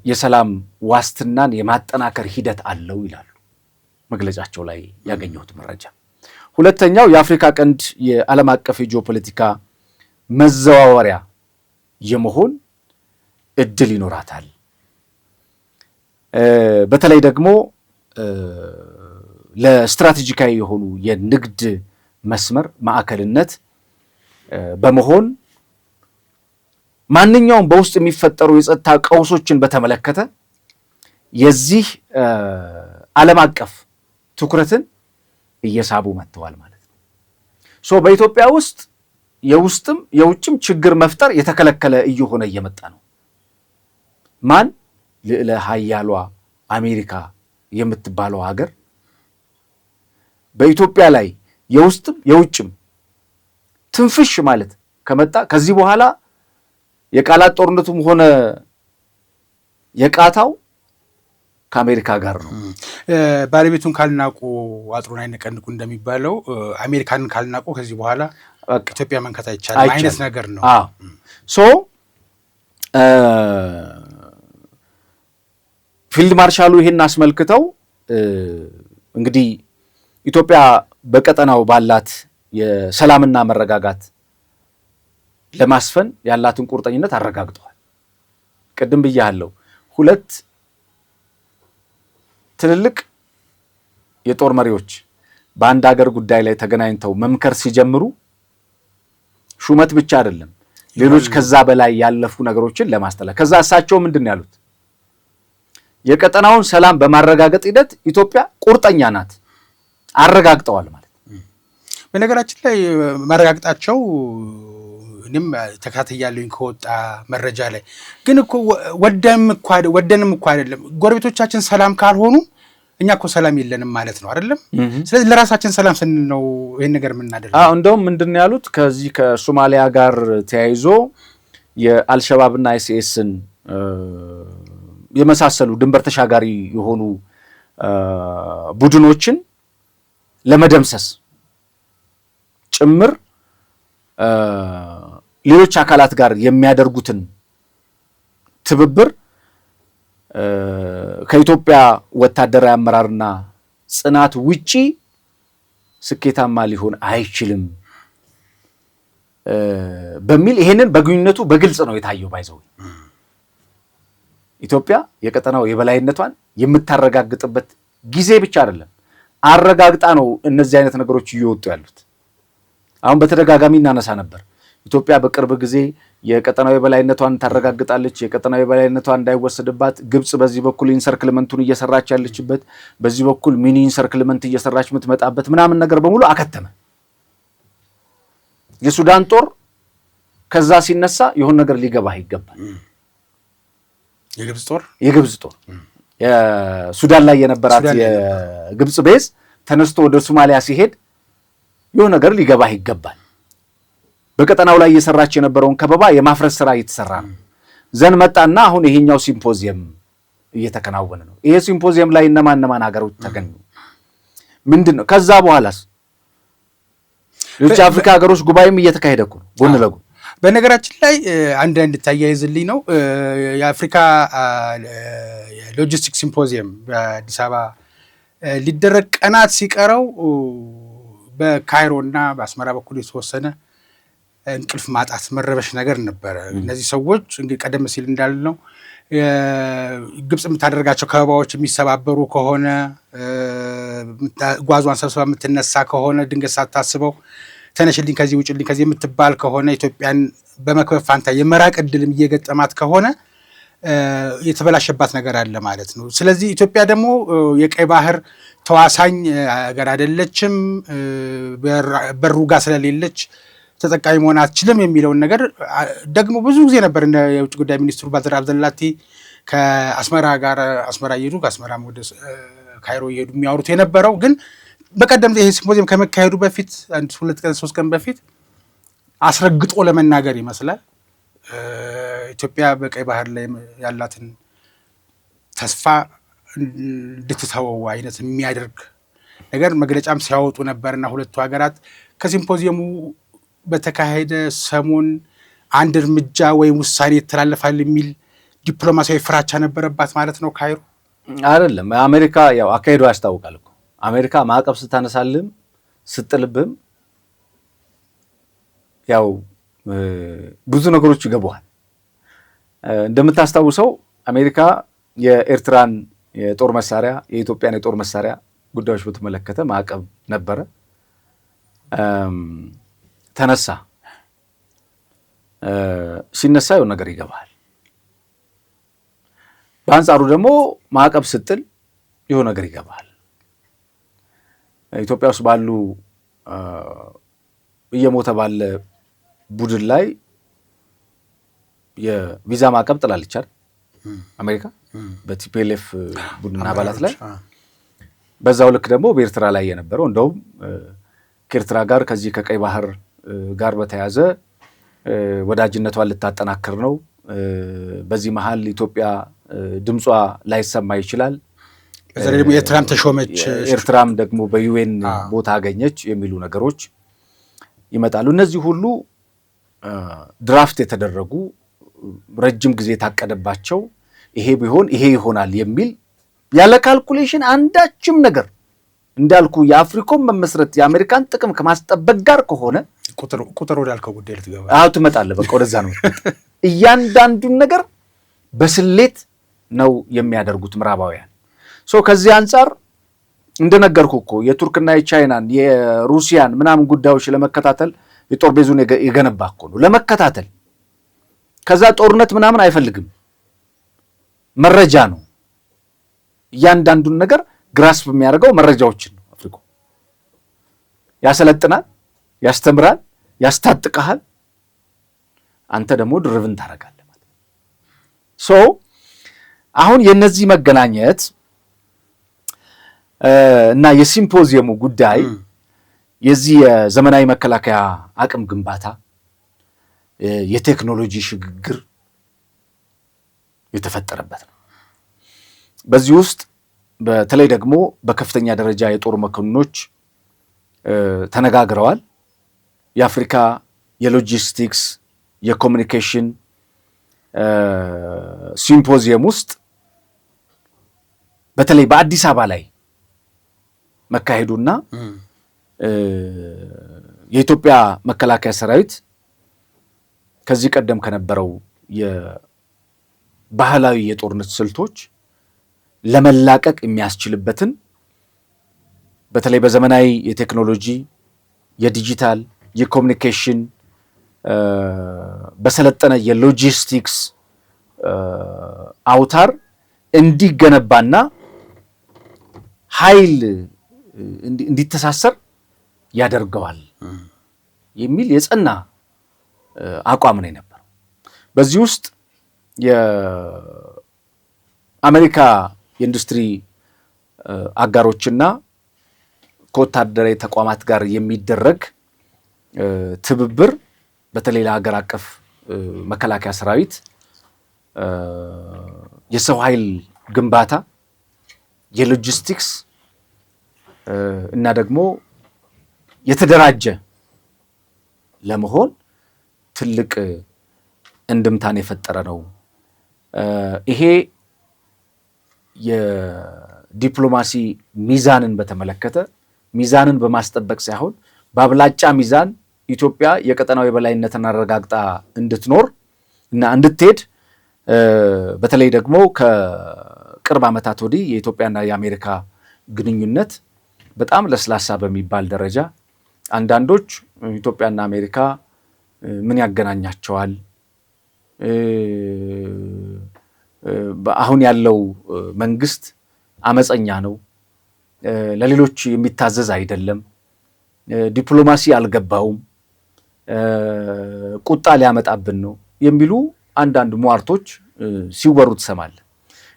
የሰላም ዋስትናን የማጠናከር ሂደት አለው ይላሉ መግለጫቸው ላይ ያገኘሁት መረጃ። ሁለተኛው የአፍሪካ ቀንድ የዓለም አቀፍ የጂኦፖለቲካ መዘዋወሪያ የመሆን እድል ይኖራታል። በተለይ ደግሞ ለስትራቴጂካዊ የሆኑ የንግድ መስመር ማዕከልነት በመሆን ማንኛውም በውስጥ የሚፈጠሩ የጸጥታ ቀውሶችን በተመለከተ የዚህ ዓለም አቀፍ ትኩረትን እየሳቡ መጥተዋል ማለት ነው። በኢትዮጵያ ውስጥ የውስጥም የውጭም ችግር መፍጠር የተከለከለ እየሆነ እየመጣ ነው። ማን ልዕለ ኃያሏ አሜሪካ የምትባለው ሀገር በኢትዮጵያ ላይ የውስጥም የውጭም ትንፍሽ ማለት ከመጣ ከዚህ በኋላ የቃላት ጦርነቱም ሆነ የቃታው ከአሜሪካ ጋር ነው። ባለቤቱን ካልናቁ አጥሩን አይነቀንቁ እንደሚባለው አሜሪካንን ካልናቁ ከዚህ በኋላ ኢትዮጵያ መንካት አይቻልም አይነት ነገር ነው። ፊልድ ማርሻሉ ይሄን አስመልክተው እንግዲህ ኢትዮጵያ በቀጠናው ባላት የሰላምና መረጋጋት ለማስፈን ያላትን ቁርጠኝነት አረጋግጠዋል። ቅድም ብያለሁ፣ ሁለት ትልልቅ የጦር መሪዎች በአንድ ሀገር ጉዳይ ላይ ተገናኝተው መምከር ሲጀምሩ ሹመት ብቻ አይደለም፣ ሌሎች ከዛ በላይ ያለፉ ነገሮችን ለማስተላለፍ ከዛ እሳቸው ምንድን ያሉት የቀጠናውን ሰላም በማረጋገጥ ሂደት ኢትዮጵያ ቁርጠኛ ናት፣ አረጋግጠዋል ማለት ነው። በነገራችን ላይ ማረጋግጣቸው እኔም ተከታተያለሁኝ ከወጣ መረጃ ላይ ግን እኮ ወደንም እኮ አይደለም ጎረቤቶቻችን ሰላም ካልሆኑ እኛ እኮ ሰላም የለንም ማለት ነው አይደለም። ስለዚህ ለራሳችን ሰላም ስንል ነው ይሄን ነገር የምናደርገው። እንደውም ምንድን ያሉት ከዚህ ከሶማሊያ ጋር ተያይዞ የአልሸባብና አይሲኤስን የመሳሰሉ ድንበር ተሻጋሪ የሆኑ ቡድኖችን ለመደምሰስ ጭምር ሌሎች አካላት ጋር የሚያደርጉትን ትብብር ከኢትዮጵያ ወታደራዊ አመራርና ጽናት ውጪ ስኬታማ ሊሆን አይችልም በሚል ይሄንን በግንኙነቱ በግልጽ ነው የታየው። ባይዘው ኢትዮጵያ የቀጠናው የበላይነቷን የምታረጋግጥበት ጊዜ ብቻ አይደለም፣ አረጋግጣ ነው እነዚህ አይነት ነገሮች እየወጡ ያሉት። አሁን በተደጋጋሚ እናነሳ ነበር። ኢትዮጵያ በቅርብ ጊዜ የቀጠናው የበላይነቷን ታረጋግጣለች፣ የቀጠናው የበላይነቷን እንዳይወሰድባት ግብጽ በዚህ በኩል ኢንሰርክልመንቱን እየሰራች ያለችበት፣ በዚህ በኩል ሚኒ ኢንሰርክልመንት እየሰራች የምትመጣበት ምናምን ነገር በሙሉ አከተመ። የሱዳን ጦር ከዛ ሲነሳ የሆነ ነገር ሊገባህ ይገባል። የግብጽ ጦር የሱዳን ላይ የነበራት የግብጽ ቤዝ ተነስቶ ወደ ሶማሊያ ሲሄድ የሆነ ነገር ሊገባህ ይገባል። በቀጠናው ላይ እየሰራች የነበረውን ከበባ የማፍረስ ስራ እየተሰራ ነው። ዘን መጣና አሁን ይሄኛው ሲምፖዚየም እየተከናወነ ነው። ይሄ ሲምፖዚየም ላይ እነማን ሀገሮች ተገኙ? ምንድነው? ከዛ በኋላስ ሌሎች አፍሪካ ሀገሮች ጉባኤም እየተካሄደ እኮ ነው ጎን ለጎን። በነገራችን ላይ አንድ እንድታያይዝልኝ ነው የአፍሪካ ሎጂስቲክስ ሲምፖዚየም በአዲስ አበባ ሊደረግ ቀናት ሲቀረው በካይሮ እና በአስመራ በኩል የተወሰነ እንቅልፍ ማጣት፣ መረበሽ ነገር ነበረ። እነዚህ ሰዎች እንግዲህ ቀደም ሲል እንዳልነው ግብፅ የምታደርጋቸው ከበባዎች የሚሰባበሩ ከሆነ ጓዟን ሰብስባ የምትነሳ ከሆነ ድንገት ሳታስበው ተነሽልኝ ከዚህ ውጭልኝ ከዚህ የምትባል ከሆነ ኢትዮጵያን በመክበብ ፋንታ የመራቅ እድልም እየገጠማት ከሆነ የተበላሸባት ነገር አለ ማለት ነው። ስለዚህ ኢትዮጵያ ደግሞ የቀይ ባህር ተዋሳኝ ሀገር አይደለችም፣ በሩ ጋር ስለሌለች ተጠቃሚ መሆን አትችልም የሚለውን ነገር ደግሞ ብዙ ጊዜ ነበር የውጭ ጉዳይ ሚኒስትሩ ባድር አብደላቲ ከአስመራ ጋር አስመራ እየሄዱ ከአስመራም ወደ ካይሮ እየሄዱ የሚያወሩት የነበረው። ግን በቀደም ይሄ ሲምፖዚየም ከመካሄዱ በፊት 2 ቀን 3 ቀን በፊት አስረግጦ ለመናገር ይመስላል ኢትዮጵያ በቀይ ባህር ላይ ያላትን ተስፋ እንድትተወው አይነት የሚያደርግ ነገር መግለጫም ሲያወጡ ነበርና ሁለቱ ሀገራት ከሲምፖዚየሙ በተካሄደ ሰሞን አንድ እርምጃ ወይም ውሳኔ ይተላለፋል የሚል ዲፕሎማሲያዊ ፍራቻ ነበረባት ማለት ነው ካይሮ። አይደለም አሜሪካ ያው አካሄዱ ያስታውቃል እኮ አሜሪካ ማዕቀብ ስታነሳልም ስትጥልብም ያው ብዙ ነገሮች ይገቡሃል። እንደምታስታውሰው አሜሪካ የኤርትራን የጦር መሳሪያ የኢትዮጵያን የጦር መሳሪያ ጉዳዮች በተመለከተ ማዕቀብ ነበረ፣ ተነሳ። ሲነሳ የሆነ ነገር ይገባሃል። በአንጻሩ ደግሞ ማዕቀብ ስትል የሆነ ነገር ይገባሃል። ኢትዮጵያ ውስጥ ባሉ እየሞተ ባለ ቡድን ላይ የቪዛ ማዕቀብ ጥላለች አይደል አሜሪካ በቲፒኤልኤፍ ቡድን አባላት ላይ። በዛው ልክ ደግሞ በኤርትራ ላይ የነበረው እንደውም ከኤርትራ ጋር ከዚህ ከቀይ ባህር ጋር በተያያዘ ወዳጅነቷን ልታጠናክር ነው። በዚህ መሀል ኢትዮጵያ ድምጿ ላይሰማ ይችላል። በተለይ ደግሞ ኤርትራም ተሾመች፣ ኤርትራም ደግሞ በዩኤን ቦታ አገኘች የሚሉ ነገሮች ይመጣሉ። እነዚህ ሁሉ ድራፍት የተደረጉ ረጅም ጊዜ የታቀደባቸው ይሄ ቢሆን ይሄ ይሆናል የሚል ያለ ካልኩሌሽን አንዳችም ነገር እንዳልኩ የአፍሪኮም መመስረት የአሜሪካን ጥቅም ከማስጠበቅ ጋር ከሆነ ቁጥር ወዳልከው ጉዳይ ልትገባ ትመጣለህ። በቃ ወደዛ ነው። እያንዳንዱን ነገር በስሌት ነው የሚያደርጉት ምዕራባውያን። ከዚህ አንጻር እንደነገርኩ እኮ የቱርክና የቻይናን የሩሲያን ምናምን ጉዳዮች ለመከታተል የጦር ቤዙን የገነባ እኮ ነው ለመከታተል። ከዛ ጦርነት ምናምን አይፈልግም፣ መረጃ ነው። እያንዳንዱን ነገር ግራስፕ የሚያደርገው መረጃዎችን ነው። አፍሪካ ያሰለጥናል፣ ያስተምራል፣ ያስታጥቅሃል። አንተ ደግሞ ድርብን ታደርጋለህ ማለት ነው። አሁን የነዚህ መገናኘት እና የሲምፖዚየሙ ጉዳይ የዚህ የዘመናዊ መከላከያ አቅም ግንባታ የቴክኖሎጂ ሽግግር የተፈጠረበት ነው። በዚህ ውስጥ በተለይ ደግሞ በከፍተኛ ደረጃ የጦር መኮንኖች ተነጋግረዋል። የአፍሪካ የሎጂስቲክስ የኮሚኒኬሽን ሲምፖዚየም ውስጥ በተለይ በአዲስ አበባ ላይ መካሄዱና የኢትዮጵያ መከላከያ ሰራዊት ከዚህ ቀደም ከነበረው የባህላዊ የጦርነት ስልቶች ለመላቀቅ የሚያስችልበትን በተለይ በዘመናዊ የቴክኖሎጂ የዲጂታል የኮሚኒኬሽን በሰለጠነ የሎጂስቲክስ አውታር እንዲገነባና ኃይል እንዲተሳሰር ያደርገዋል የሚል የጸና አቋም ነው የነበረው። በዚህ ውስጥ የአሜሪካ የኢንዱስትሪ አጋሮችና ከወታደራዊ ተቋማት ጋር የሚደረግ ትብብር በተለይ ለሀገር አቀፍ መከላከያ ሰራዊት የሰው ኃይል ግንባታ የሎጂስቲክስ እና ደግሞ የተደራጀ ለመሆን ትልቅ እንድምታን የፈጠረ ነው። ይሄ የዲፕሎማሲ ሚዛንን በተመለከተ ሚዛንን በማስጠበቅ ሳይሆን በአብላጫ ሚዛን ኢትዮጵያ የቀጠናው የበላይነትን አረጋግጣ እንድትኖር እና እንድትሄድ በተለይ ደግሞ ከቅርብ ዓመታት ወዲህ የኢትዮጵያና የአሜሪካ ግንኙነት በጣም ለስላሳ በሚባል ደረጃ አንዳንዶች ኢትዮጵያና አሜሪካ ምን ያገናኛቸዋል? አሁን ያለው መንግስት አመፀኛ ነው፣ ለሌሎች የሚታዘዝ አይደለም፣ ዲፕሎማሲ አልገባውም፣ ቁጣ ሊያመጣብን ነው የሚሉ አንዳንድ ሟርቶች ሲወሩ ትሰማለህ።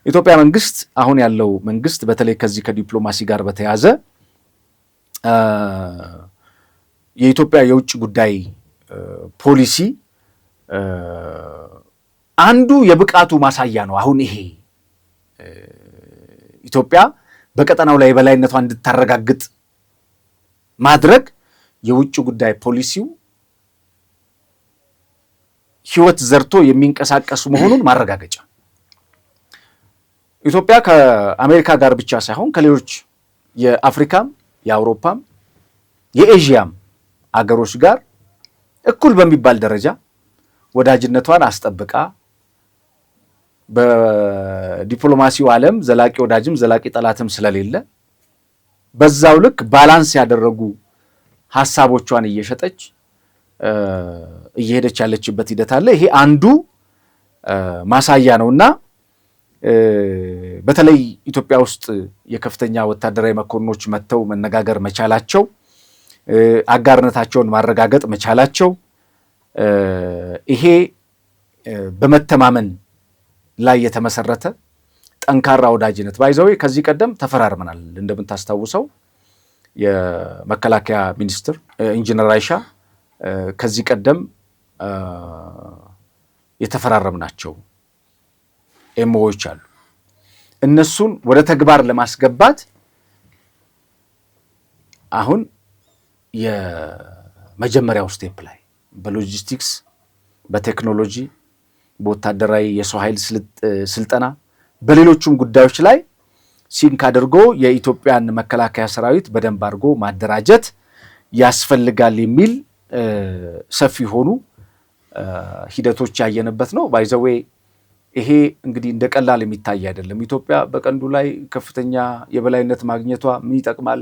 ኢትዮጵያ መንግስት አሁን ያለው መንግስት በተለይ ከዚህ ከዲፕሎማሲ ጋር በተያዘ የኢትዮጵያ የውጭ ጉዳይ ፖሊሲ አንዱ የብቃቱ ማሳያ ነው። አሁን ይሄ ኢትዮጵያ በቀጠናው ላይ የበላይነቷን እንድታረጋግጥ ማድረግ የውጭ ጉዳይ ፖሊሲው ህይወት ዘርቶ የሚንቀሳቀሱ መሆኑን ማረጋገጫ። ኢትዮጵያ ከአሜሪካ ጋር ብቻ ሳይሆን ከሌሎች የአፍሪካም የአውሮፓም የኤዥያም አገሮች ጋር እኩል በሚባል ደረጃ ወዳጅነቷን አስጠብቃ በዲፕሎማሲው ዓለም ዘላቂ ወዳጅም ዘላቂ ጠላትም ስለሌለ በዛው ልክ ባላንስ ያደረጉ ሐሳቦቿን እየሸጠች እየሄደች ያለችበት ሂደት አለ። ይሄ አንዱ ማሳያ ነውና በተለይ ኢትዮጵያ ውስጥ የከፍተኛ ወታደራዊ መኮንኖች መጥተው መነጋገር መቻላቸው፣ አጋርነታቸውን ማረጋገጥ መቻላቸው ይሄ በመተማመን ላይ የተመሰረተ ጠንካራ ወዳጅነት ባይዘው ከዚህ ቀደም ተፈራርመናል። እንደምታስታውሰው የመከላከያ ሚኒስትር ኢንጂነር አይሻ ከዚህ ቀደም የተፈራረምናቸው ኤምኦዎች አሉ። እነሱን ወደ ተግባር ለማስገባት አሁን የመጀመሪያው ስቴፕ ላይ በሎጂስቲክስ፣ በቴክኖሎጂ፣ በወታደራዊ የሰው ኃይል ስልጠና፣ በሌሎቹም ጉዳዮች ላይ ሲንክ አድርጎ የኢትዮጵያን መከላከያ ሰራዊት በደንብ አድርጎ ማደራጀት ያስፈልጋል የሚል ሰፊ ሆኑ ሂደቶች ያየንበት ነው። ባይዘዌ ይሄ እንግዲህ እንደ ቀላል የሚታይ አይደለም። ኢትዮጵያ በቀንዱ ላይ ከፍተኛ የበላይነት ማግኘቷ ምን ይጠቅማል?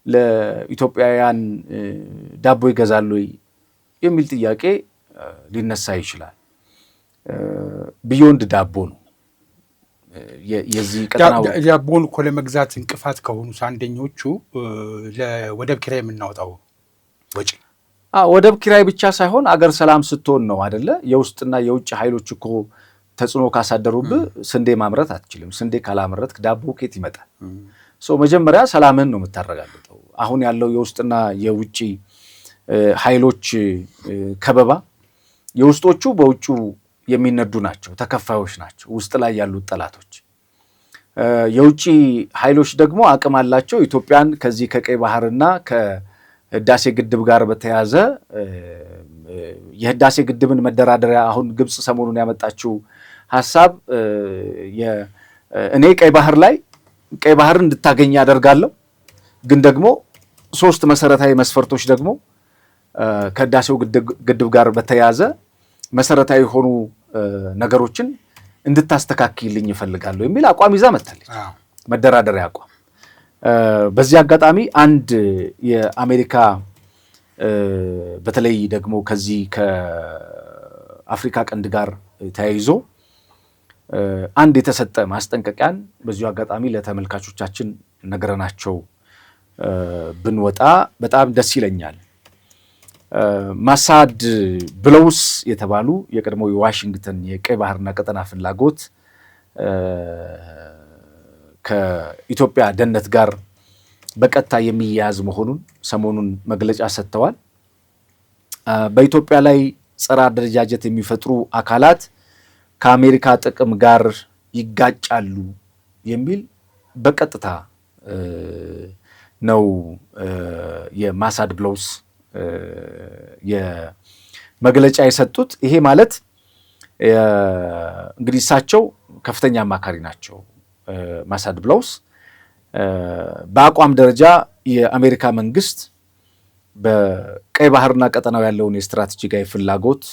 ለኢትዮጵያውያን ዳቦ ይገዛሉ የሚል ጥያቄ ሊነሳ ይችላል። ቢዮንድ ዳቦ ነው። የዚህ ቀጠናው ዳቦን እኮ ለመግዛት እንቅፋት ከሆኑ አንደኞቹ ለወደብ ኪራይ የምናወጣው ወጪ፣ ወደብ ኪራይ ብቻ ሳይሆን አገር ሰላም ስትሆን ነው አይደለ? የውስጥና የውጭ ኃይሎች እኮ ተጽዕኖ ካሳደሩብህ ስንዴ ማምረት አትችልም። ስንዴ ካላመረትክ ዳቦ ኬት ይመጣል? መጀመሪያ ሰላምህን ነው የምታረጋግጠው። አሁን ያለው የውስጥና የውጭ ኃይሎች ከበባ የውስጦቹ በውጩ የሚነዱ ናቸው፣ ተከፋዮች ናቸው፣ ውስጥ ላይ ያሉት ጠላቶች። የውጭ ኃይሎች ደግሞ አቅም አላቸው። ኢትዮጵያን ከዚህ ከቀይ ባህርና ከህዳሴ ግድብ ጋር በተያያዘ የህዳሴ ግድብን መደራደሪያ አሁን ግብፅ ሰሞኑን ያመጣችው ሀሳብ እኔ ቀይ ባህርን እንድታገኝ ያደርጋለሁ፣ ግን ደግሞ 3 መሰረታዊ መስፈርቶች ደግሞ ከህዳሴው ግድብ ጋር በተያያዘ መሰረታዊ የሆኑ ነገሮችን እንድታስተካክልኝ ይፈልጋሉ የሚል አቋም ይዛ መጥታለች። መደራደሪያ አቋም። በዚህ አጋጣሚ አንድ የአሜሪካ በተለይ ደግሞ ከዚህ ከአፍሪካ ቀንድ ጋር ተያይዞ አንድ የተሰጠ ማስጠንቀቂያን በዚሁ አጋጣሚ ለተመልካቾቻችን ነግረናቸው ብንወጣ በጣም ደስ ይለኛል። ማሳድ ብለውስ የተባሉ የቀድሞ የዋሽንግተን የቀይ ባህርና ቀጠና ፍላጎት ከኢትዮጵያ ደህንነት ጋር በቀጥታ የሚያያዝ መሆኑን ሰሞኑን መግለጫ ሰጥተዋል። በኢትዮጵያ ላይ ጸረ አደረጃጀት የሚፈጥሩ አካላት ከአሜሪካ ጥቅም ጋር ይጋጫሉ የሚል በቀጥታ ነው የማሳድ ብለውስ የመግለጫ የሰጡት። ይሄ ማለት እንግዲህ እሳቸው ከፍተኛ አማካሪ ናቸው። ማሳድ ብለውስ በአቋም ደረጃ የአሜሪካ መንግስት በቀይ ቀይ ባህርና ቀጠናው ያለውን የስትራቴጂካዊ ፍላጎት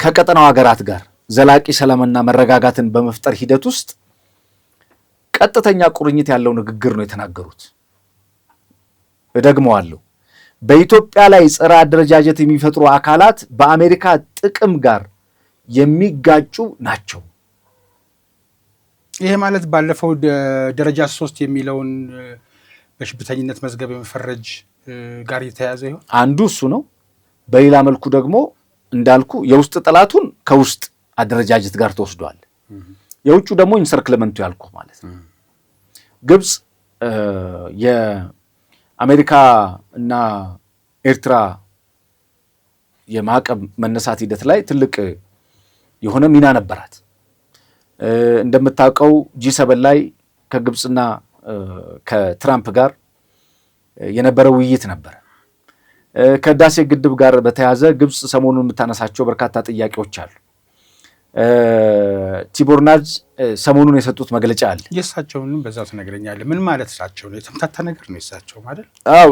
ከቀጠናው ሀገራት ጋር ዘላቂ ሰላምና መረጋጋትን በመፍጠር ሂደት ውስጥ ቀጥተኛ ቁርኝት ያለው ንግግር ነው የተናገሩት። እደግመዋለሁ። በኢትዮጵያ ላይ ጸረ አደረጃጀት የሚፈጥሩ አካላት በአሜሪካ ጥቅም ጋር የሚጋጩ ናቸው። ይሄ ማለት ባለፈው ደረጃ 3 የሚለውን በሽብርተኝነት መዝገብ የመፈረጅ ጋር የተያያዘ ይሆን? አንዱ እሱ ነው። በሌላ መልኩ ደግሞ እንዳልኩ የውስጥ ጠላቱን ከውስጥ አደረጃጀት ጋር ተወስዷል። የውጩ ደግሞ ኢንሰርክልመንቱ ያልኩ ማለት ነው። ግብፅ የአሜሪካ እና ኤርትራ የማዕቀብ መነሳት ሂደት ላይ ትልቅ የሆነ ሚና ነበራት። እንደምታውቀው G7 ላይ ከግብፅና ከትራምፕ ጋር የነበረ ውይይት ነበረ። ከህዳሴ ግድብ ጋር በተያያዘ ግብፅ ሰሞኑን የምታነሳቸው በርካታ ጥያቄዎች አሉ። ቲቦር ናጅ ሰሞኑን የሰጡት መግለጫ አለ። የእሳቸውንም በዛው ትነግረኛለህ። ምን ማለት እሳቸው ነው? የተምታታ ነገር ነው የእሳቸው ማለት? አዎ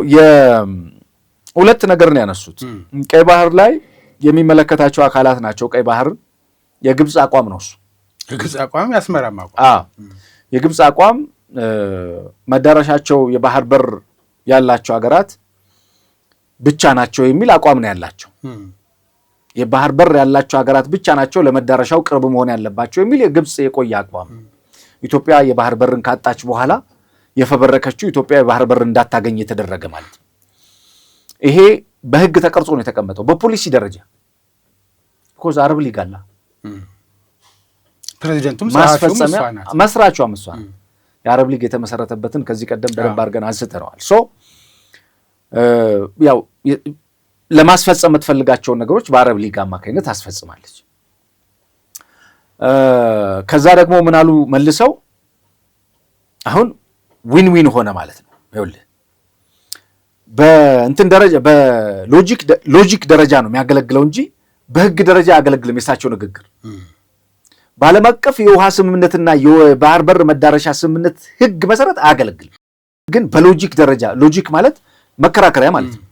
ሁለት ነገር ነው ያነሱት። ቀይ ባህር ላይ የሚመለከታቸው አካላት ናቸው። ቀይ ባህር የግብፅ አቋም ነው። እሱ የግብፅ አቋም ያስመራም አቋም የግብፅ አቋም መዳረሻቸው የባህር በር ያላቸው ሀገራት ብቻ ናቸው የሚል አቋም ነው ያላቸው። የባህር በር ያላቸው ሀገራት ብቻ ናቸው ለመዳረሻው ቅርብ መሆን ያለባቸው የሚል የግብፅ የቆየ አቋም። ኢትዮጵያ የባህር በርን ካጣች በኋላ የፈበረከችው ኢትዮጵያ የባህር በር እንዳታገኝ የተደረገ ማለት ነው። ይሄ በህግ ተቀርጾ ነው የተቀመጠው በፖሊሲ ደረጃ። ኮዝ አረብ ሊግ አለ። ፕሬዚደንቱም ማስፈጸሚያ መስራቿም እሷ ነው። የአረብ ሊግ የተመሰረተበትን ከዚህ ቀደም በደንብ አድርገን አንስተነዋል። ያው ለማስፈጸም የምትፈልጋቸውን ነገሮች በአረብ ሊግ አማካኝነት ታስፈጽማለች። ከዛ ደግሞ ምን አሉ መልሰው አሁን ዊን ዊን ሆነ ማለት ነው። ይኸውልህ በእንትን ደረጃ በሎጂክ ደረጃ ነው የሚያገለግለው እንጂ በህግ ደረጃ አያገለግልም። የሳቸው ንግግር በዓለም አቀፍ የውሃ ስምምነትና የባህር በር መዳረሻ ስምምነት ህግ መሰረት አያገለግልም። ግን በሎጂክ ደረጃ ሎጂክ ማለት መከራከሪያ ማለት ነው።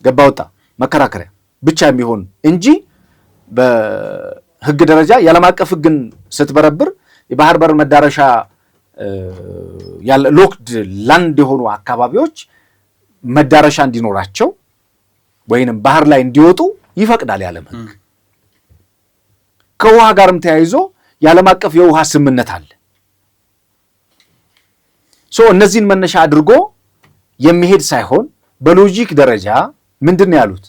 ገባ ወጣ መከራከሪያ ብቻ የሚሆን እንጂ በህግ ደረጃ የዓለም አቀፍ ህግን ስትበረብር የባህር በር መዳረሻ ያለ ሎክድ ላንድ የሆኑ አካባቢዎች መዳረሻ እንዲኖራቸው ወይንም ባህር ላይ እንዲወጡ ይፈቅዳል የዓለም ህግ። ከውሃ ጋርም ተያይዞ የዓለም አቀፍ የውሃ ስምምነት አለ። እነዚህን መነሻ አድርጎ የሚሄድ ሳይሆን በሎጂክ ደረጃ ምንድን ነው ያሉት?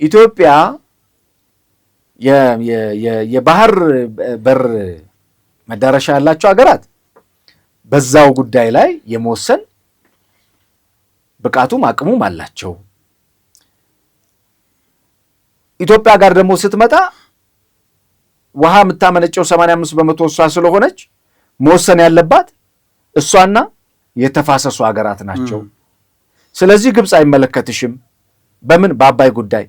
ኢትዮጵያ የባህር በር መዳረሻ ያላቸው ሀገራት በዛው ጉዳይ ላይ የመወሰን ብቃቱም አቅሙም አላቸው። ኢትዮጵያ ጋር ደግሞ ስትመጣ ውሃ የምታመነጨው 85% እሷ ስለሆነች መወሰን ያለባት እሷና የተፋሰሱ ሀገራት ናቸው። ስለዚህ ግብፅ አይመለከትሽም በምን በአባይ ጉዳይ፣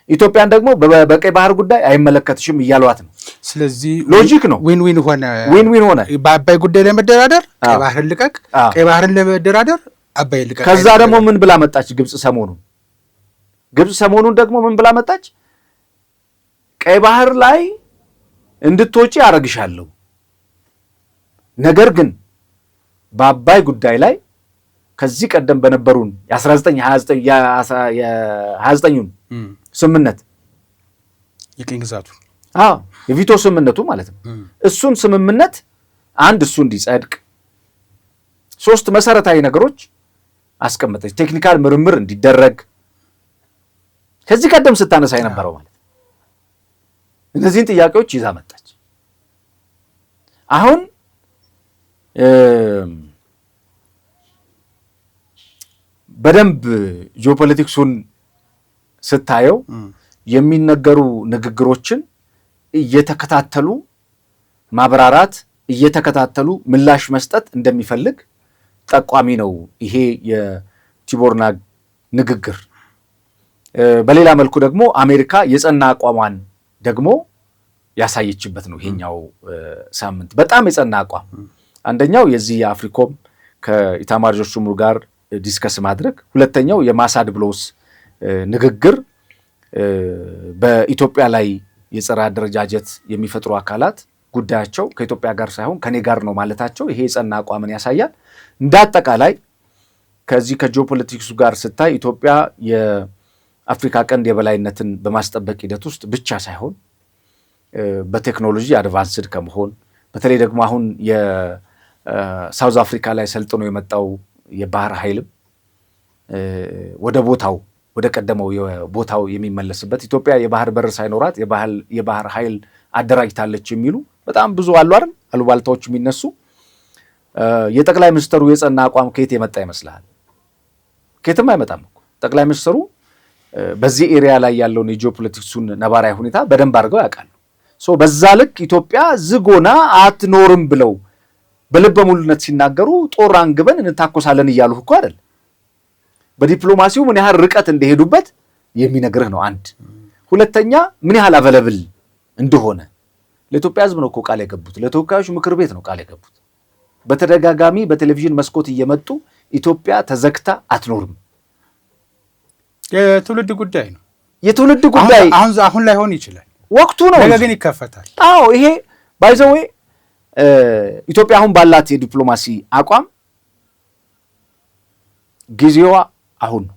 ኢትዮጵያን ደግሞ በቀይ ባህር ጉዳይ አይመለከትሽም እያሏት ነው። ስለዚህ ሎጂክ ነው። ዊን ዊን ሆነ። በአባይ ጉዳይ ላይ መደራደር ቀይ ባህርን ልቀቅ፣ ቀይ ባህርን ለመደራደር አባይ ልቀቅ። ከዛ ደግሞ ምን ብላ መጣች ግብፅ ሰሞኑን ደግሞ ምን ብላ መጣች? ቀይ ባህር ላይ እንድትወጪ አረግሻለሁ፣ ነገር ግን በአባይ ጉዳይ ላይ ከዚህ ቀደም በነበሩን የ1929ን ስምምነት የቅኝ ግዛቱ የቪቶ ስምምነቱ ማለት ነው። እሱን ስምምነት እሱ እንዲጸድቅ 3 መሰረታዊ ነገሮች አስቀመጠች። ቴክኒካል ምርምር እንዲደረግ ከዚህ ቀደም ስታነሳ የነበረው ማለት ነው። እነዚህን ጥያቄዎች ይዛ መጣች። አሁን በደንብ ጂኦፖለቲክሱን ስታየው የሚነገሩ ንግግሮችን እየተከታተሉ ማብራራት እየተከታተሉ ምላሽ መስጠት እንደሚፈልግ ጠቋሚ ነው ይሄ የቲቦር ናጅ ንግግር። በሌላ መልኩ ደግሞ አሜሪካ የጸና አቋሟን ደግሞ ያሳየችበት ነው ይሄኛው ሳምንት። በጣም የጸና አቋም አንደኛው የዚህ የአፍሪኮም ከኢታማዦር ሹሙ ጋር ዲስከስ ማድረግ። ሁለተኛው የማሳድ ብሎስ ንግግር በኢትዮጵያ ላይ የጸረ አደረጃጀት የሚፈጥሩ አካላት ጉዳያቸው ከኢትዮጵያ ጋር ሳይሆን ከኔ ጋር ነው ማለታቸው ይሄ የጸና አቋምን ያሳያል። እንደ አጠቃላይ ከዚህ ከጂኦፖለቲክሱ ጋር ስታይ ኢትዮጵያ የአፍሪካ ቀንድ የበላይነትን በማስጠበቅ ሂደት ውስጥ ብቻ ሳይሆን በቴክኖሎጂ አድቫንስድ ከመሆን በተለይ ደግሞ አሁን የሳውዝ አፍሪካ ላይ ሰልጥኖ የመጣው የባህር ኃይልም ወደ ቦታው ወደ ቀደመው ቦታው የሚመለስበት ኢትዮጵያ የባህር በር ሳይኖራት የባህር ኃይል አደራጅታለች የሚሉ በጣም ብዙ አሉ አይደል? አሉባልታዎች የሚነሱ የጠቅላይ ሚኒስትሩ የጸና አቋም ከየት የመጣ ይመስልሃል? ከየትም አይመጣም እኮ። ጠቅላይ ሚኒስትሩ በዚህ ኤሪያ ላይ ያለውን የጂኦፖለቲክሱን ነባራዊ ሁኔታ በደንብ አድርገው ያውቃሉ። በዛ ልክ ኢትዮጵያ ዝጎና አትኖርም ብለው በልበ ሙሉነት ሲናገሩ ጦር አንግበን እንታኮሳለን እያሉ እኮ አይደል? በዲፕሎማሲው ምን ያህል ርቀት እንደሄዱበት የሚነግርህ ነው። አንድ ሁለተኛ ምን ያህል አቨለብል እንደሆነ ለኢትዮጵያ ሕዝብ ነው እኮ ቃል የገቡት። ለተወካዮች ምክር ቤት ነው ቃል የገቡት። በተደጋጋሚ በቴሌቪዥን መስኮት እየመጡ ኢትዮጵያ ተዘግታ አትኖርም። የትውልድ ጉዳይ ነው። የትውልድ ጉዳይ አሁን ላይሆን ይችላል፣ ወቅቱ ነው። ነገ ግን ይከፈታል። አዎ ይሄ ባይዘዌ ኢትዮጵያ አሁን ባላት የዲፕሎማሲ አቋም ጊዜዋ አሁን ነው።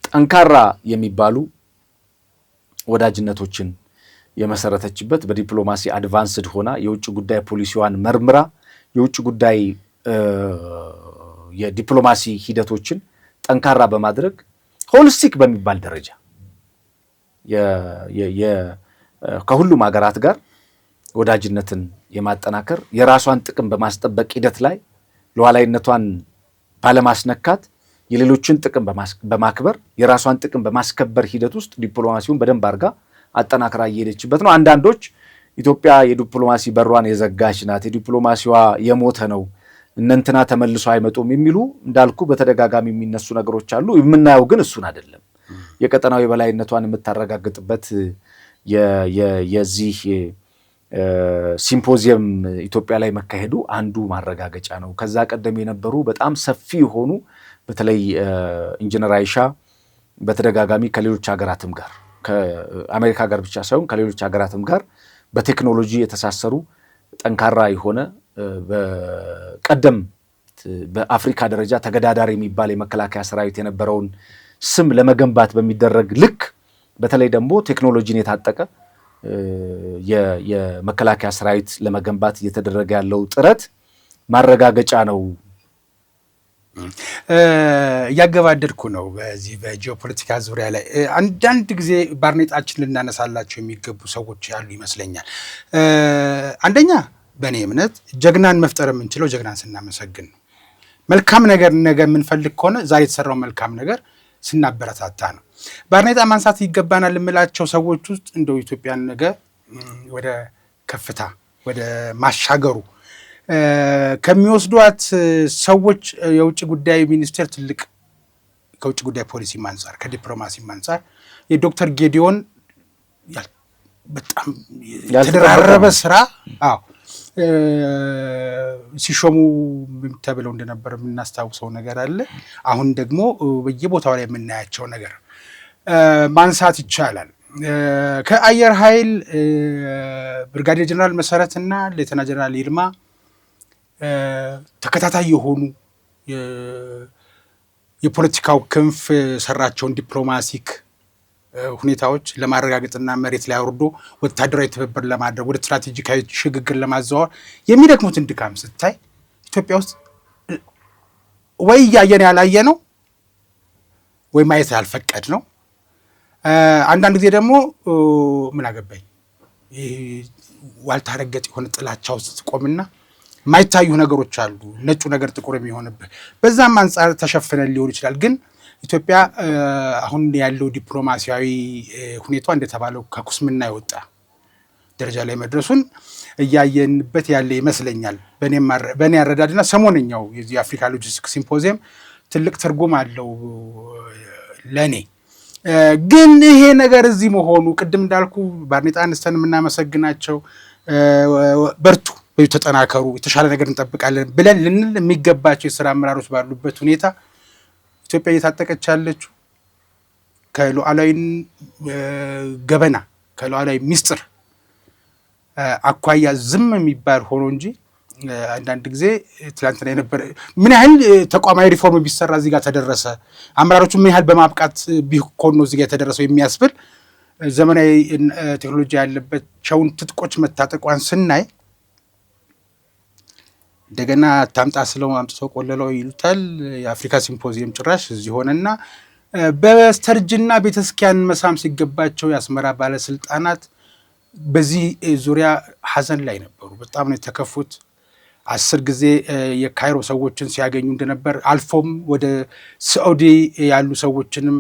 ጠንካራ የሚባሉ ወዳጅነቶችን የመሰረተችበት በዲፕሎማሲ አድቫንስድ ሆና የውጭ ጉዳይ ፖሊሲዋን መርምራ የውጭ ጉዳይ የዲፕሎማሲ ሂደቶችን ጠንካራ በማድረግ ሆሊስቲክ በሚባል ደረጃ ከሁሉም ሀገራት ጋር ወዳጅነትን የማጠናከር የራሷን ጥቅም በማስጠበቅ ሂደት ላይ ሉዓላዊነቷን ባለማስነካት የሌሎችን ጥቅም በማክበር የራሷን ጥቅም በማስከበር ሂደት ውስጥ ዲፕሎማሲውን በደንብ አድርጋ አጠናክራ እየሄደችበት ነው። አንዳንዶች ኢትዮጵያ የዲፕሎማሲ በሯን የዘጋች ናት፣ የዲፕሎማሲዋ የሞተ ነው፣ እነንትና ተመልሶ አይመጡም የሚሉ እንዳልኩ በተደጋጋሚ የሚነሱ ነገሮች አሉ። የምናየው ግን እሱን አይደለም። የቀጠናዊ በላይነቷን የምታረጋግጥበት የዚህ ሲምፖዚየም ኢትዮጵያ ላይ መካሄዱ አንዱ ማረጋገጫ ነው። ከዛ ቀደም የነበሩ በጣም ሰፊ የሆኑ በተለይ ኢንጂነር አይሻ በተደጋጋሚ ከሌሎች ሀገራትም ጋር ከአሜሪካ ጋር ብቻ ሳይሆን ከሌሎች ሀገራትም ጋር በቴክኖሎጂ የተሳሰሩ ጠንካራ የሆነ በቀደም በአፍሪካ ደረጃ ተገዳዳሪ የሚባል የመከላከያ ሰራዊት የነበረውን ስም ለመገንባት በሚደረግ ልክ በተለይ ደግሞ ቴክኖሎጂን የታጠቀ የመከላከያ ሰራዊት ለመገንባት እየተደረገ ያለው ጥረት ማረጋገጫ ነው። እያገባደድኩ ነው። በዚህ በጂኦፖለቲካ ዙሪያ ላይ አንዳንድ ጊዜ ባርኔጣችን ልናነሳላቸው የሚገቡ ሰዎች ያሉ ይመስለኛል። አንደኛ በእኔ እምነት ጀግናን መፍጠር የምንችለው ጀግናን ስናመሰግን ነው። መልካም ነገር ነገ የምንፈልግ ከሆነ ዛሬ የተሰራው መልካም ነገር ስናበረታታ ነው። ባርኔጣ ማንሳት ይገባናል የምላቸው ሰዎች ውስጥ እንደው ኢትዮጵያን ነገ ወደ ከፍታ ወደ ማሻገሩ ከሚወስዷት ሰዎች የውጭ ጉዳይ ሚኒስቴር ትልቅ ከውጭ ጉዳይ ፖሊሲ አንጻር ከዲፕሎማሲ አንጻር የዶክተር ጌዲዮን በጣም የተደራረበ ስራ ሲሾሙ ተብለው እንደነበር የምናስታውሰው ነገር አለ። አሁን ደግሞ በየቦታው ላይ የምናያቸው ነገር ማንሳት ይቻላል። ከአየር ኃይል ብርጋዴር ጀነራል መሰረትና ሌተና ጀነራል ይልማ ተከታታይ የሆኑ የፖለቲካው ክንፍ ሰራቸውን ዲፕሎማሲክ ሁኔታዎች ለማረጋገጥና መሬት ላይ አውርዶ ወታደራዊ ትብብር ለማድረግ ወደ ስትራቴጂካዊ ሽግግር ለማዘዋወር የሚደክሙትን ድካም ስታይ ኢትዮጵያ ውስጥ ወይ እያየን ያላየ ነው ወይ ማየት ያልፈቀድ ነው። አንዳንድ ጊዜ ደግሞ ምን አገባኝ ዋልታረገጥ የሆነ ጥላቻ ውስጥ ትቆምና ማይታዩ ነገሮች አሉ። ነጩ ነገር ጥቁር የሚሆንብህ በዛም አንጻር ተሸፍነን ሊሆን ይችላል። ግን ኢትዮጵያ አሁን ያለው ዲፕሎማሲያዊ ሁኔታ እንደተባለው ከኩስምና የወጣ ደረጃ ላይ መድረሱን እያየንበት ያለ ይመስለኛል። በእኔ አረዳድና ሰሞነኛው የዚህ የአፍሪካ ሎጂስቲክስ ሲምፖዚየም ትልቅ ትርጉም አለው ለእኔ። ግን ይሄ ነገር እዚህ መሆኑ ቅድም እንዳልኩ ባርኔጣ አንስተን የምናመሰግናቸው በርቱ ተጠናከሩ፣ የተሻለ ነገር እንጠብቃለን ብለን ልንል የሚገባቸው የስራ አመራሮች ባሉበት ሁኔታ ኢትዮጵያ እየታጠቀች ያለችው ከሉዓላዊ ገበና ከሉዓላዊ ሚስጥር አኳያ ዝም የሚባል ሆኖ እንጂ አንዳንድ ጊዜ ትላንትና የነበረ ምን ያህል ተቋማዊ ሪፎርም ቢሰራ እዚህ ጋር ተደረሰ፣ አመራሮቹ ምን ያህል በማብቃት ቢሆን ነው እዚህ ጋር የተደረሰው የሚያስብል ዘመናዊ ቴክኖሎጂ ያለባቸውን ትጥቆች መታጠቋን ስናይ እንደገና ታምጣ ስለው አምጥተው ቆለለው ይሉታል። የአፍሪካ ሲምፖዚየም ጭራሽ እዚህ ሆነና በስተርጅና ቤተክርስቲያን መሳም ሲገባቸው የአስመራ ባለስልጣናት በዚህ ዙሪያ ሀዘን ላይ ነበሩ። በጣም ነው የተከፉት። 10 ጊዜ የካይሮ ሰዎችን ሲያገኙ እንደነበር አልፎም ወደ ሳዑዲ ያሉ ሰዎችንም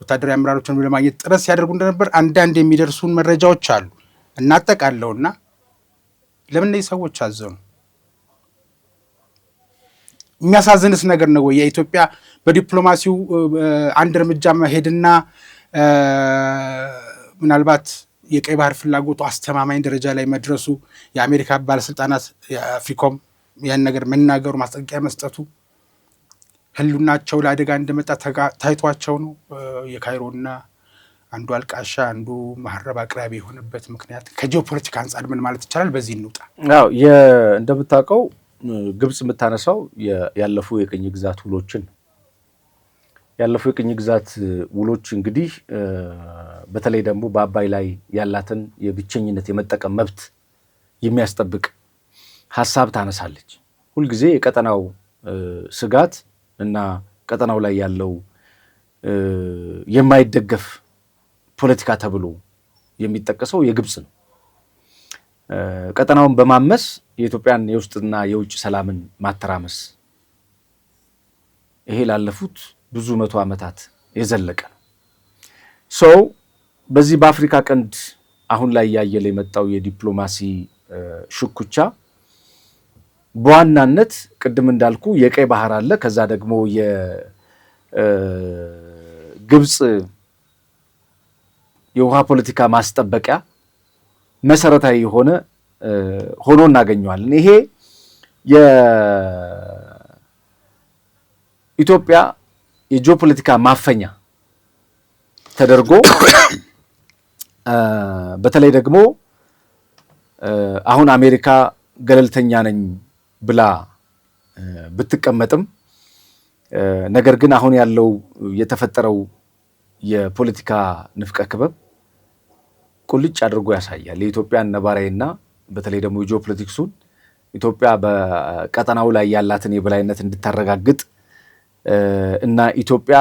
ወታደራዊ አመራሮችን ለማግኘት ጥረት ሲያደርጉ እንደነበር አንዳንድ የሚደርሱን መረጃዎች አሉ። እናጠቃለውና ለምን እነዚህ ሰዎች አዘኑ? የሚያሳዝንስ ነገር ነው ወይ? የኢትዮጵያ በዲፕሎማሲው አንድ እርምጃ መሄድና ምናልባት የቀይ ባህር ፍላጎቱ አስተማማኝ ደረጃ ላይ መድረሱ የአሜሪካ ባለስልጣናት የአፍሪኮም ያን ነገር መናገሩ ማስጠንቀቂያ መስጠቱ ህሉናቸው ለአደጋ እንደመጣ ታይቷቸው ነው። የካይሮና አንዱ አልቃሻ አንዱ መሀረብ አቅራቢ የሆነበት ምክንያት ከጂኦፖለቲካ አንጻር ምን ማለት ይቻላል? በዚህ እንውጣ። አዎ እንደምታውቀው ግብጽ የምታነሳው ያለፉ የቅኝ ግዛት ውሎችን ያለፉ የቅኝ ግዛት ውሎች እንግዲህ በተለይ ደግሞ በአባይ ላይ ያላትን የብቸኝነት የመጠቀም መብት የሚያስጠብቅ ሀሳብ ታነሳለች። ሁልጊዜ የቀጠናው ስጋት እና ቀጠናው ላይ ያለው የማይደገፍ ፖለቲካ ተብሎ የሚጠቀሰው የግብጽ ነው። ቀጠናውን በማመስ የኢትዮጵያን የውስጥና የውጭ ሰላምን ማተራመስ ይሄ ላለፉት ብዙ መቶ ዓመታት የዘለቀ ነው። ሰው በዚህ በአፍሪካ ቀንድ አሁን ላይ ያየለ የመጣው የዲፕሎማሲ ሽኩቻ በዋናነት ቅድም እንዳልኩ የቀይ ባህር አለ። ከዛ ደግሞ የግብጽ የውሃ ፖለቲካ ማስጠበቂያ መሰረታዊ የሆነ ሆኖ እናገኘዋለን። ይሄ የኢትዮጵያ የጂኦፖለቲካ ማፈኛ ተደርጎ በተለይ ደግሞ አሁን አሜሪካ ገለልተኛ ነኝ ብላ ብትቀመጥም ነገር ግን አሁን ያለው የተፈጠረው የፖለቲካ ንፍቀ ክበብ ቁልጭ አድርጎ ያሳያል የኢትዮጵያን ነባራዊና በተለይ ደግሞ የጂኦፖለቲክሱን ኢትዮጵያ በቀጠናው ላይ ያላትን የበላይነት እንድታረጋግጥ እና ኢትዮጵያ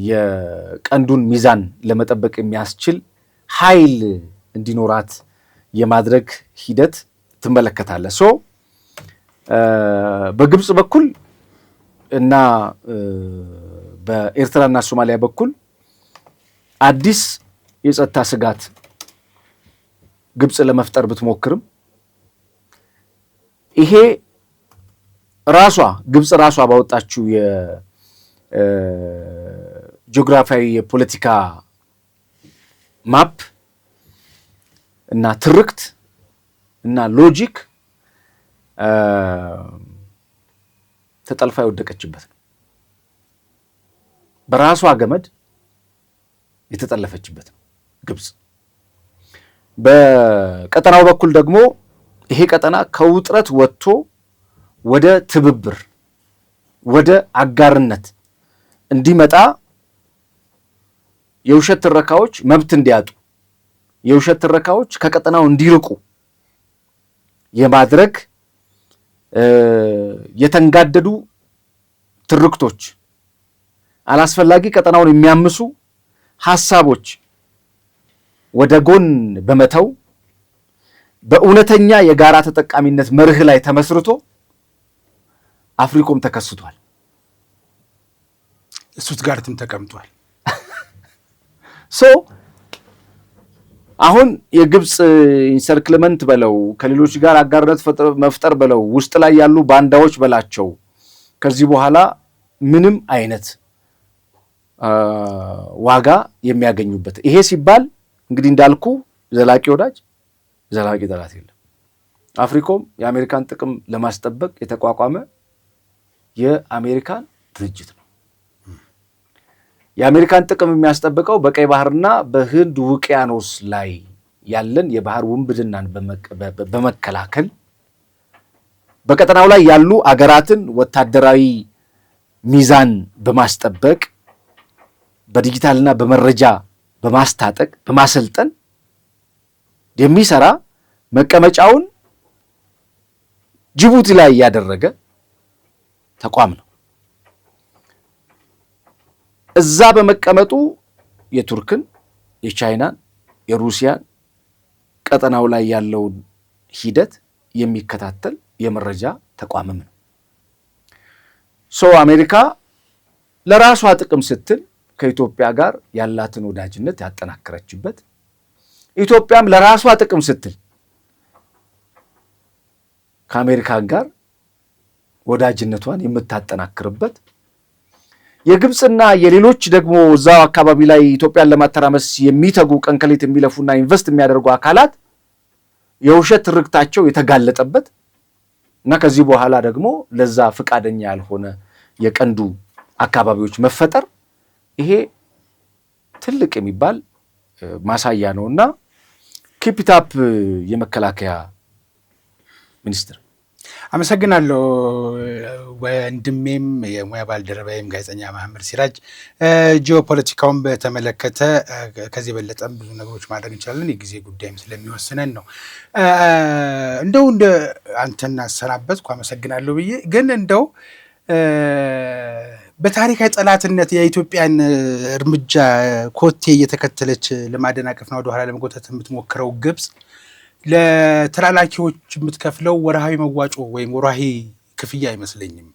የቀንዱን ሚዛን ለመጠበቅ የሚያስችል ኃይል እንዲኖራት የማድረግ ሂደት ትመለከታለህ። በግብጽ በኩል እና በኤርትራና ሶማሊያ በኩል አዲስ የጸጥታ ስጋት ግብጽ ለመፍጠር ብትሞክርም ይሄ ግብጽ ራሷ ባወጣችው የጂኦግራፊያዊ የፖለቲካ ማፕ እና ትርክት እና ሎጂክ ተጠልፋ የወደቀችበት ነው። በራሷ ገመድ የተጠለፈችበት ነው ግብጽ። በቀጠናው በኩል ደግሞ ይሄ ቀጠና ከውጥረት ወጥቶ ወደ ትብብር ወደ አጋርነት እንዲመጣ የውሸት ትረካዎች መብት እንዲያጡ የውሸት ትረካዎች ከቀጠናው እንዲርቁ የማድረግ የተንጋደዱ ትርክቶች፣ አላስፈላጊ ቀጠናውን የሚያምሱ ሐሳቦች ወደ ጎን በመተው በእውነተኛ የጋራ ተጠቃሚነት መርህ ላይ ተመስርቶ አፍሪኮም ተከስቷል። ስቱትጋርትም ተቀምጧል። አሁን የግብጽ ኢንሰርክልመንት በለው ከሌሎች ጋር አጋርነት መፍጠር በለው ውስጥ ላይ ያሉ ባንዳዎች በላቸው ከዚህ በኋላ ምንም አይነት ዋጋ የሚያገኙበት ይሄ ሲባል እንግዲህ እንዳልኩ ዘላቂ ወዳጅ ዘላቂ ጠላት የለም። አፍሪኮም የአሜሪካን ጥቅም ለማስጠበቅ የተቋቋመ የአሜሪካን ድርጅት ነው። የአሜሪካን ጥቅም የሚያስጠብቀው በቀይ ባህርና በህንድ ውቅያኖስ ላይ ያለን የባህር ውንብድናን በመከላከል በቀጠናው ላይ ያሉ አገራትን ወታደራዊ ሚዛን በማስጠበቅ በዲጂታልና በመረጃ በማስታጠቅ በማሰልጠን የሚሰራ መቀመጫውን ጅቡቲ ላይ ያደረገ ተቋም ነው። እዛ በመቀመጡ የቱርክን፣ የቻይናን፣ የሩሲያን ቀጠናው ላይ ያለውን ሂደት የሚከታተል የመረጃ ተቋምም ነው። አሜሪካ ለራሷ ጥቅም ስትል ከኢትዮጵያ ጋር ያላትን ወዳጅነት ያጠናከረችበት፣ ኢትዮጵያም ለራሷ ጥቅም ስትል ከአሜሪካን ጋር ወዳጅነቷን የምታጠናክርበት፣ የግብፅና የሌሎች ደግሞ እዛው አካባቢ ላይ ኢትዮጵያን ለማተራመስ የሚተጉ ቀንከሌት የሚለፉና ኢንቨስት የሚያደርጉ አካላት የውሸት ትርክታቸው የተጋለጠበት እና ከዚህ በኋላ ደግሞ ለዛ ፈቃደኛ ያልሆነ የቀንዱ አካባቢዎች መፈጠር ይሄ ትልቅ የሚባል ማሳያ ነውና ኪፕታፕ የመከላከያ ሚኒስትር። አመሰግናለሁ ወንድሜም የሙያ ባልደረባዬም ጋዜጠኛ መሐመድ ሲራጅ። ጂኦፖለቲካውን በተመለከተ ከዚህ በለጠም ብዙ ነገሮች ማድረግ እንችላለን፣ የጊዜ ጉዳይም ስለሚወስነን ነው። እንደው እንደ አንተና አሰናበትኩ አመሰግናለሁ ብዬ ግን እንደው በታሪካዊ ጠላትነት የኢትዮጵያን እርምጃ ኮቴ እየተከተለች ለማደናቀፍና ወደኋላ ለመጎተት የምትሞክረው ግብፅ ለተላላኪዎች የምትከፍለው ወርሃዊ መዋጮ ወይም ወርሃዊ ክፍያ አይመስለኝም፣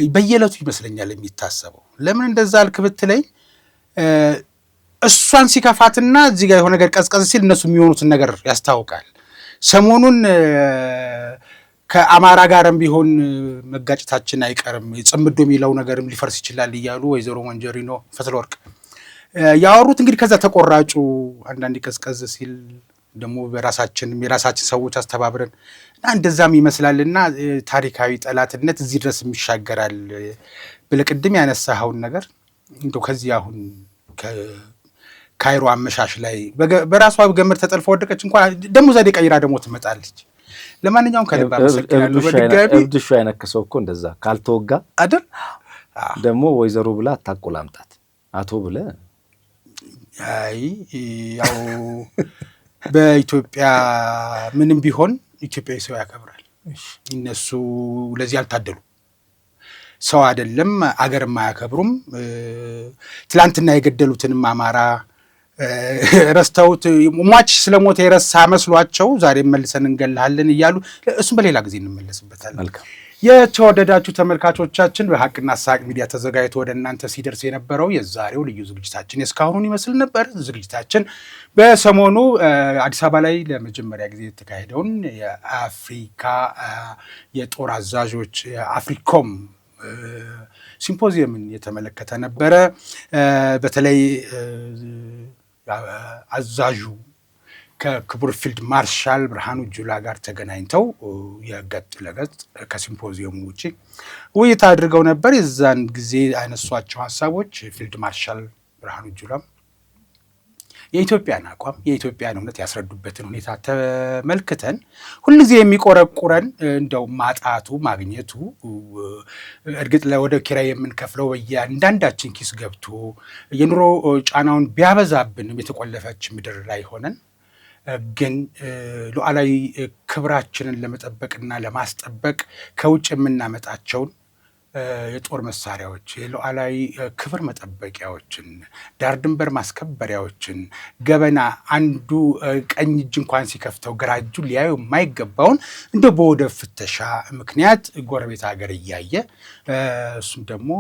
በየዕለቱ ይመስለኛል የሚታሰበው። ለምን እንደዛ አልክ ብትለኝ እሷን ሲከፋትና እዚህ ጋር የሆነ ነገር ቀዝቀዝ ሲል እነሱ የሚሆኑትን ነገር ያስታውቃል። ሰሞኑን ከአማራ ጋርም ቢሆን መጋጨታችን አይቀርም፣ ጽምዶ የሚለው ነገርም ሊፈርስ ይችላል እያሉ ወይዘሮ ሞንጀሪኖ ፈትለወርቅ ያወሩት እንግዲህ ከዛ ተቆራጩ አንዳንድ ቀዝቀዝ ሲል ደግሞ የራሳችን ሰዎች አስተባብረን እና እንደዛም ይመስላልና ታሪካዊ ጠላትነት እዚህ ድረስ የሚሻገራል ብለህ ቅድም ያነሳኸውን ነገር እንደው ከዚህ አሁን ካይሮ አመሻሽ ላይ በራሷ ገመድ ተጠልፎ ወደቀች እንኳን ደግሞ ዘዴ ቀይራ ደግሞ ትመጣለች። ለማንኛውም ከልብ አመሰግናለሁ። በድጋሚ እብድሹ ያነከሰው እኮ እንደዛ ካልተወጋ አይደል ደግሞ ወይዘሮ ብላ አታቆላምጣት አቶ ብለህ ያው በኢትዮጵያ ምንም ቢሆን ኢትዮጵያዊ ሰው ያከብራል። እነሱ ለዚህ አልታደሉ ሰው አይደለም፣ አገርም አያከብሩም። ትላንትና የገደሉትንም አማራ ረስተውት ሟች ስለሞተ የረሳ መስሏቸው ዛሬ መልሰን እንገልሃለን እያሉ እሱም በሌላ ጊዜ እንመለስበታለን። መልካም የተወደዳችሁ ተመልካቾቻችን በሀቅና ሳቅ ሚዲያ ተዘጋጅቶ ወደ እናንተ ሲደርስ የነበረው የዛሬው ልዩ ዝግጅታችን የእስካሁኑን ይመስል ነበር። ዝግጅታችን በሰሞኑ አዲስ አበባ ላይ ለመጀመሪያ ጊዜ የተካሄደውን የአፍሪካ የጦር አዛዦች አፍሪኮም ሲምፖዚየምን የተመለከተ ነበረ። በተለይ አዛዡ ከክቡር ፊልድ ማርሻል ብርሃኑ ጁላ ጋር ተገናኝተው የገጥ ለገጥ ከሲምፖዚየሙ ውጭ ውይይት አድርገው ነበር። የዛን ጊዜ ያነሷቸው ሀሳቦች ፊልድ ማርሻል ብርሃኑ ጁላም የኢትዮጵያን አቋም የኢትዮጵያን እውነት ያስረዱበትን ሁኔታ ተመልክተን ሁልጊዜ የሚቆረቁረን እንደው ማጣቱ ማግኘቱ እርግጥ ወደ ኪራይ የምንከፍለው በየአንዳንዳችን ኪስ ገብቶ የኑሮ ጫናውን ቢያበዛብንም የተቆለፈች ምድር ላይ ሆነን ግን ሉዓላዊ ክብራችንን ለመጠበቅና ለማስጠበቅ ከውጭ የምናመጣቸውን የጦር መሳሪያዎች የሉዓላዊ ክብር መጠበቂያዎችን ዳር ድንበር ማስከበሪያዎችን ገበና አንዱ ቀኝ እጅ እንኳን ሲከፍተው ግራ እጁ ሊያዩ የማይገባውን እንደ በወደብ ፍተሻ ምክንያት ጎረቤት ሀገር እያየ እሱም ደግሞ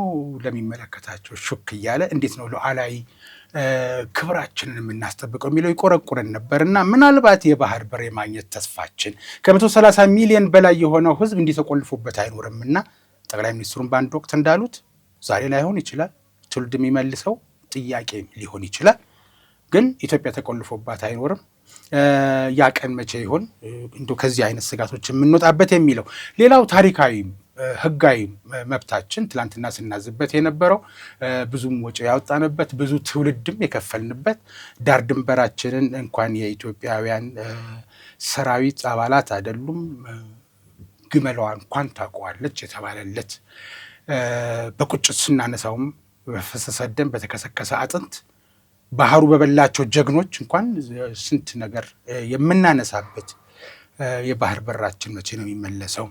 ለሚመለከታቸው ሹክ እያለ እንዴት ነው ሉዓላዊ ክብራችንን የምናስጠብቀው የሚለው ይቆረቁረን ነበርና ምናልባት የባህር በር የማግኘት ተስፋችን ከ130 ሚሊዮን በላይ የሆነው ሕዝብ እንዲተቆልፎበት አይኖርምና ጠቅላይ ሚኒስትሩን በአንድ ወቅት እንዳሉት ዛሬ ላይሆን ይችላል፣ ትውልድ የሚመልሰው ጥያቄ ሊሆን ይችላል። ግን ኢትዮጵያ ተቆልፎባት አይኖርም። ያ ቀን መቼ ይሆን እንደው ከዚህ አይነት ስጋቶች የምንወጣበት የሚለው። ሌላው ታሪካዊ ህጋዊ መብታችን ትላንትና ስናዝበት የነበረው ብዙም ወጪ ያወጣንበት ብዙ ትውልድም የከፈልንበት ዳር ድንበራችንን እንኳን የኢትዮጵያውያን ሰራዊት አባላት አይደሉም ግመሏ እንኳን ታውቀዋለች የተባለለት በቁጭት ስናነሳውም በፈሰሰ ደም በተከሰከሰ አጥንት ባህሩ በበላቸው ጀግኖች እንኳን ስንት ነገር የምናነሳበት የባህር በራችን መቼ ነው የሚመለሰው?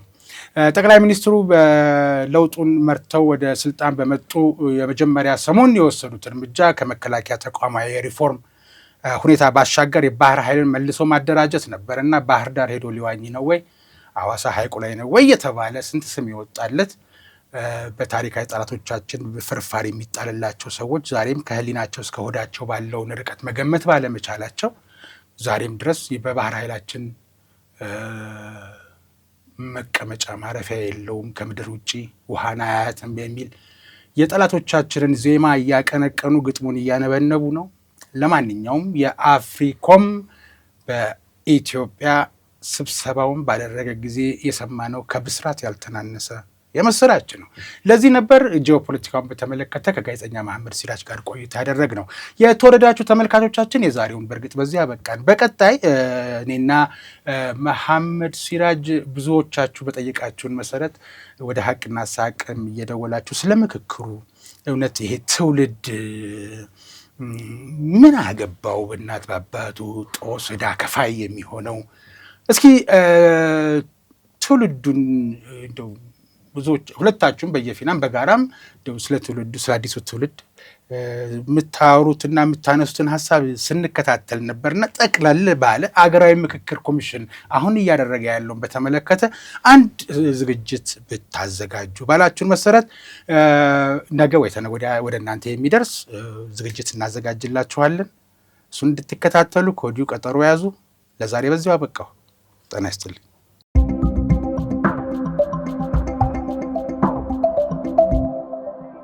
ጠቅላይ ሚኒስትሩ በለውጡን መርተው ወደ ስልጣን በመጡ የመጀመሪያ ሰሞን የወሰዱት እርምጃ ከመከላከያ ተቋማዊ የሪፎርም ሁኔታ ባሻገር የባህር ኃይልን መልሶ ማደራጀት ነበር እና ባህር ዳር ሄዶ ሊዋኝ ነው ወይ አዋሳ ሐይቁ ላይ ነው ወይ የተባለ ስንት ስም ይወጣለት በታሪካዊ ጠላቶቻችን ፍርፋሪ የሚጣልላቸው ሰዎች ዛሬም ከህሊናቸው እስከ ሆዳቸው ባለውን ርቀት መገመት ባለመቻላቸው ዛሬም ድረስ በባህር ኃይላችን መቀመጫ ማረፊያ የለውም ከምድር ውጪ ውሃን አያያትም የሚል የጠላቶቻችንን ዜማ እያቀነቀኑ ግጥሙን እያነበነቡ ነው። ለማንኛውም የአፍሪኮም በኢትዮጵያ ስብሰባውን ባደረገ ጊዜ የሰማነው ከብስራት ያልተናነሰ የመሰራች ነው። ለዚህ ነበር ጂኦፖለቲካውን በተመለከተ ከጋዜጠኛ መሐመድ ሲራጅ ጋር ቆይታ ያደረግነው። የተወደዳችሁ ተመልካቾቻችን የዛሬውን በእርግጥ በዚህ አበቃን። በቀጣይ እኔና መሐመድ ሲራጅ ብዙዎቻችሁ በጠየቃችሁን መሰረት ወደ ሀቅና ሳቅም እየደወላችሁ ስለ ምክክሩ እውነት ይሄ ትውልድ ምን አገባው በእናት በአባቱ ጦስ ዕዳ ከፋይ የሚሆነው እስኪ ትውልዱን እንደው ብዙዎች ሁለታችሁም በየፊናም በጋራም ስለ ትውልዱ ስለ አዲሱ ትውልድ የምታወሩትና የምታነሱትን ሀሳብ ስንከታተል ነበርና ጠቅለል ባለ አገራዊ ምክክር ኮሚሽን አሁን እያደረገ ያለውን በተመለከተ አንድ ዝግጅት ብታዘጋጁ ባላችሁን መሰረት ነገ ወይ ተነገ ወዲያ ወደ እናንተ የሚደርስ ዝግጅት እናዘጋጅላችኋለን። እሱን እንድትከታተሉ ከወዲሁ ቀጠሮ ያዙ። ለዛሬ በዚሁ አበቃሁ። ጤና ይስጥልኝ።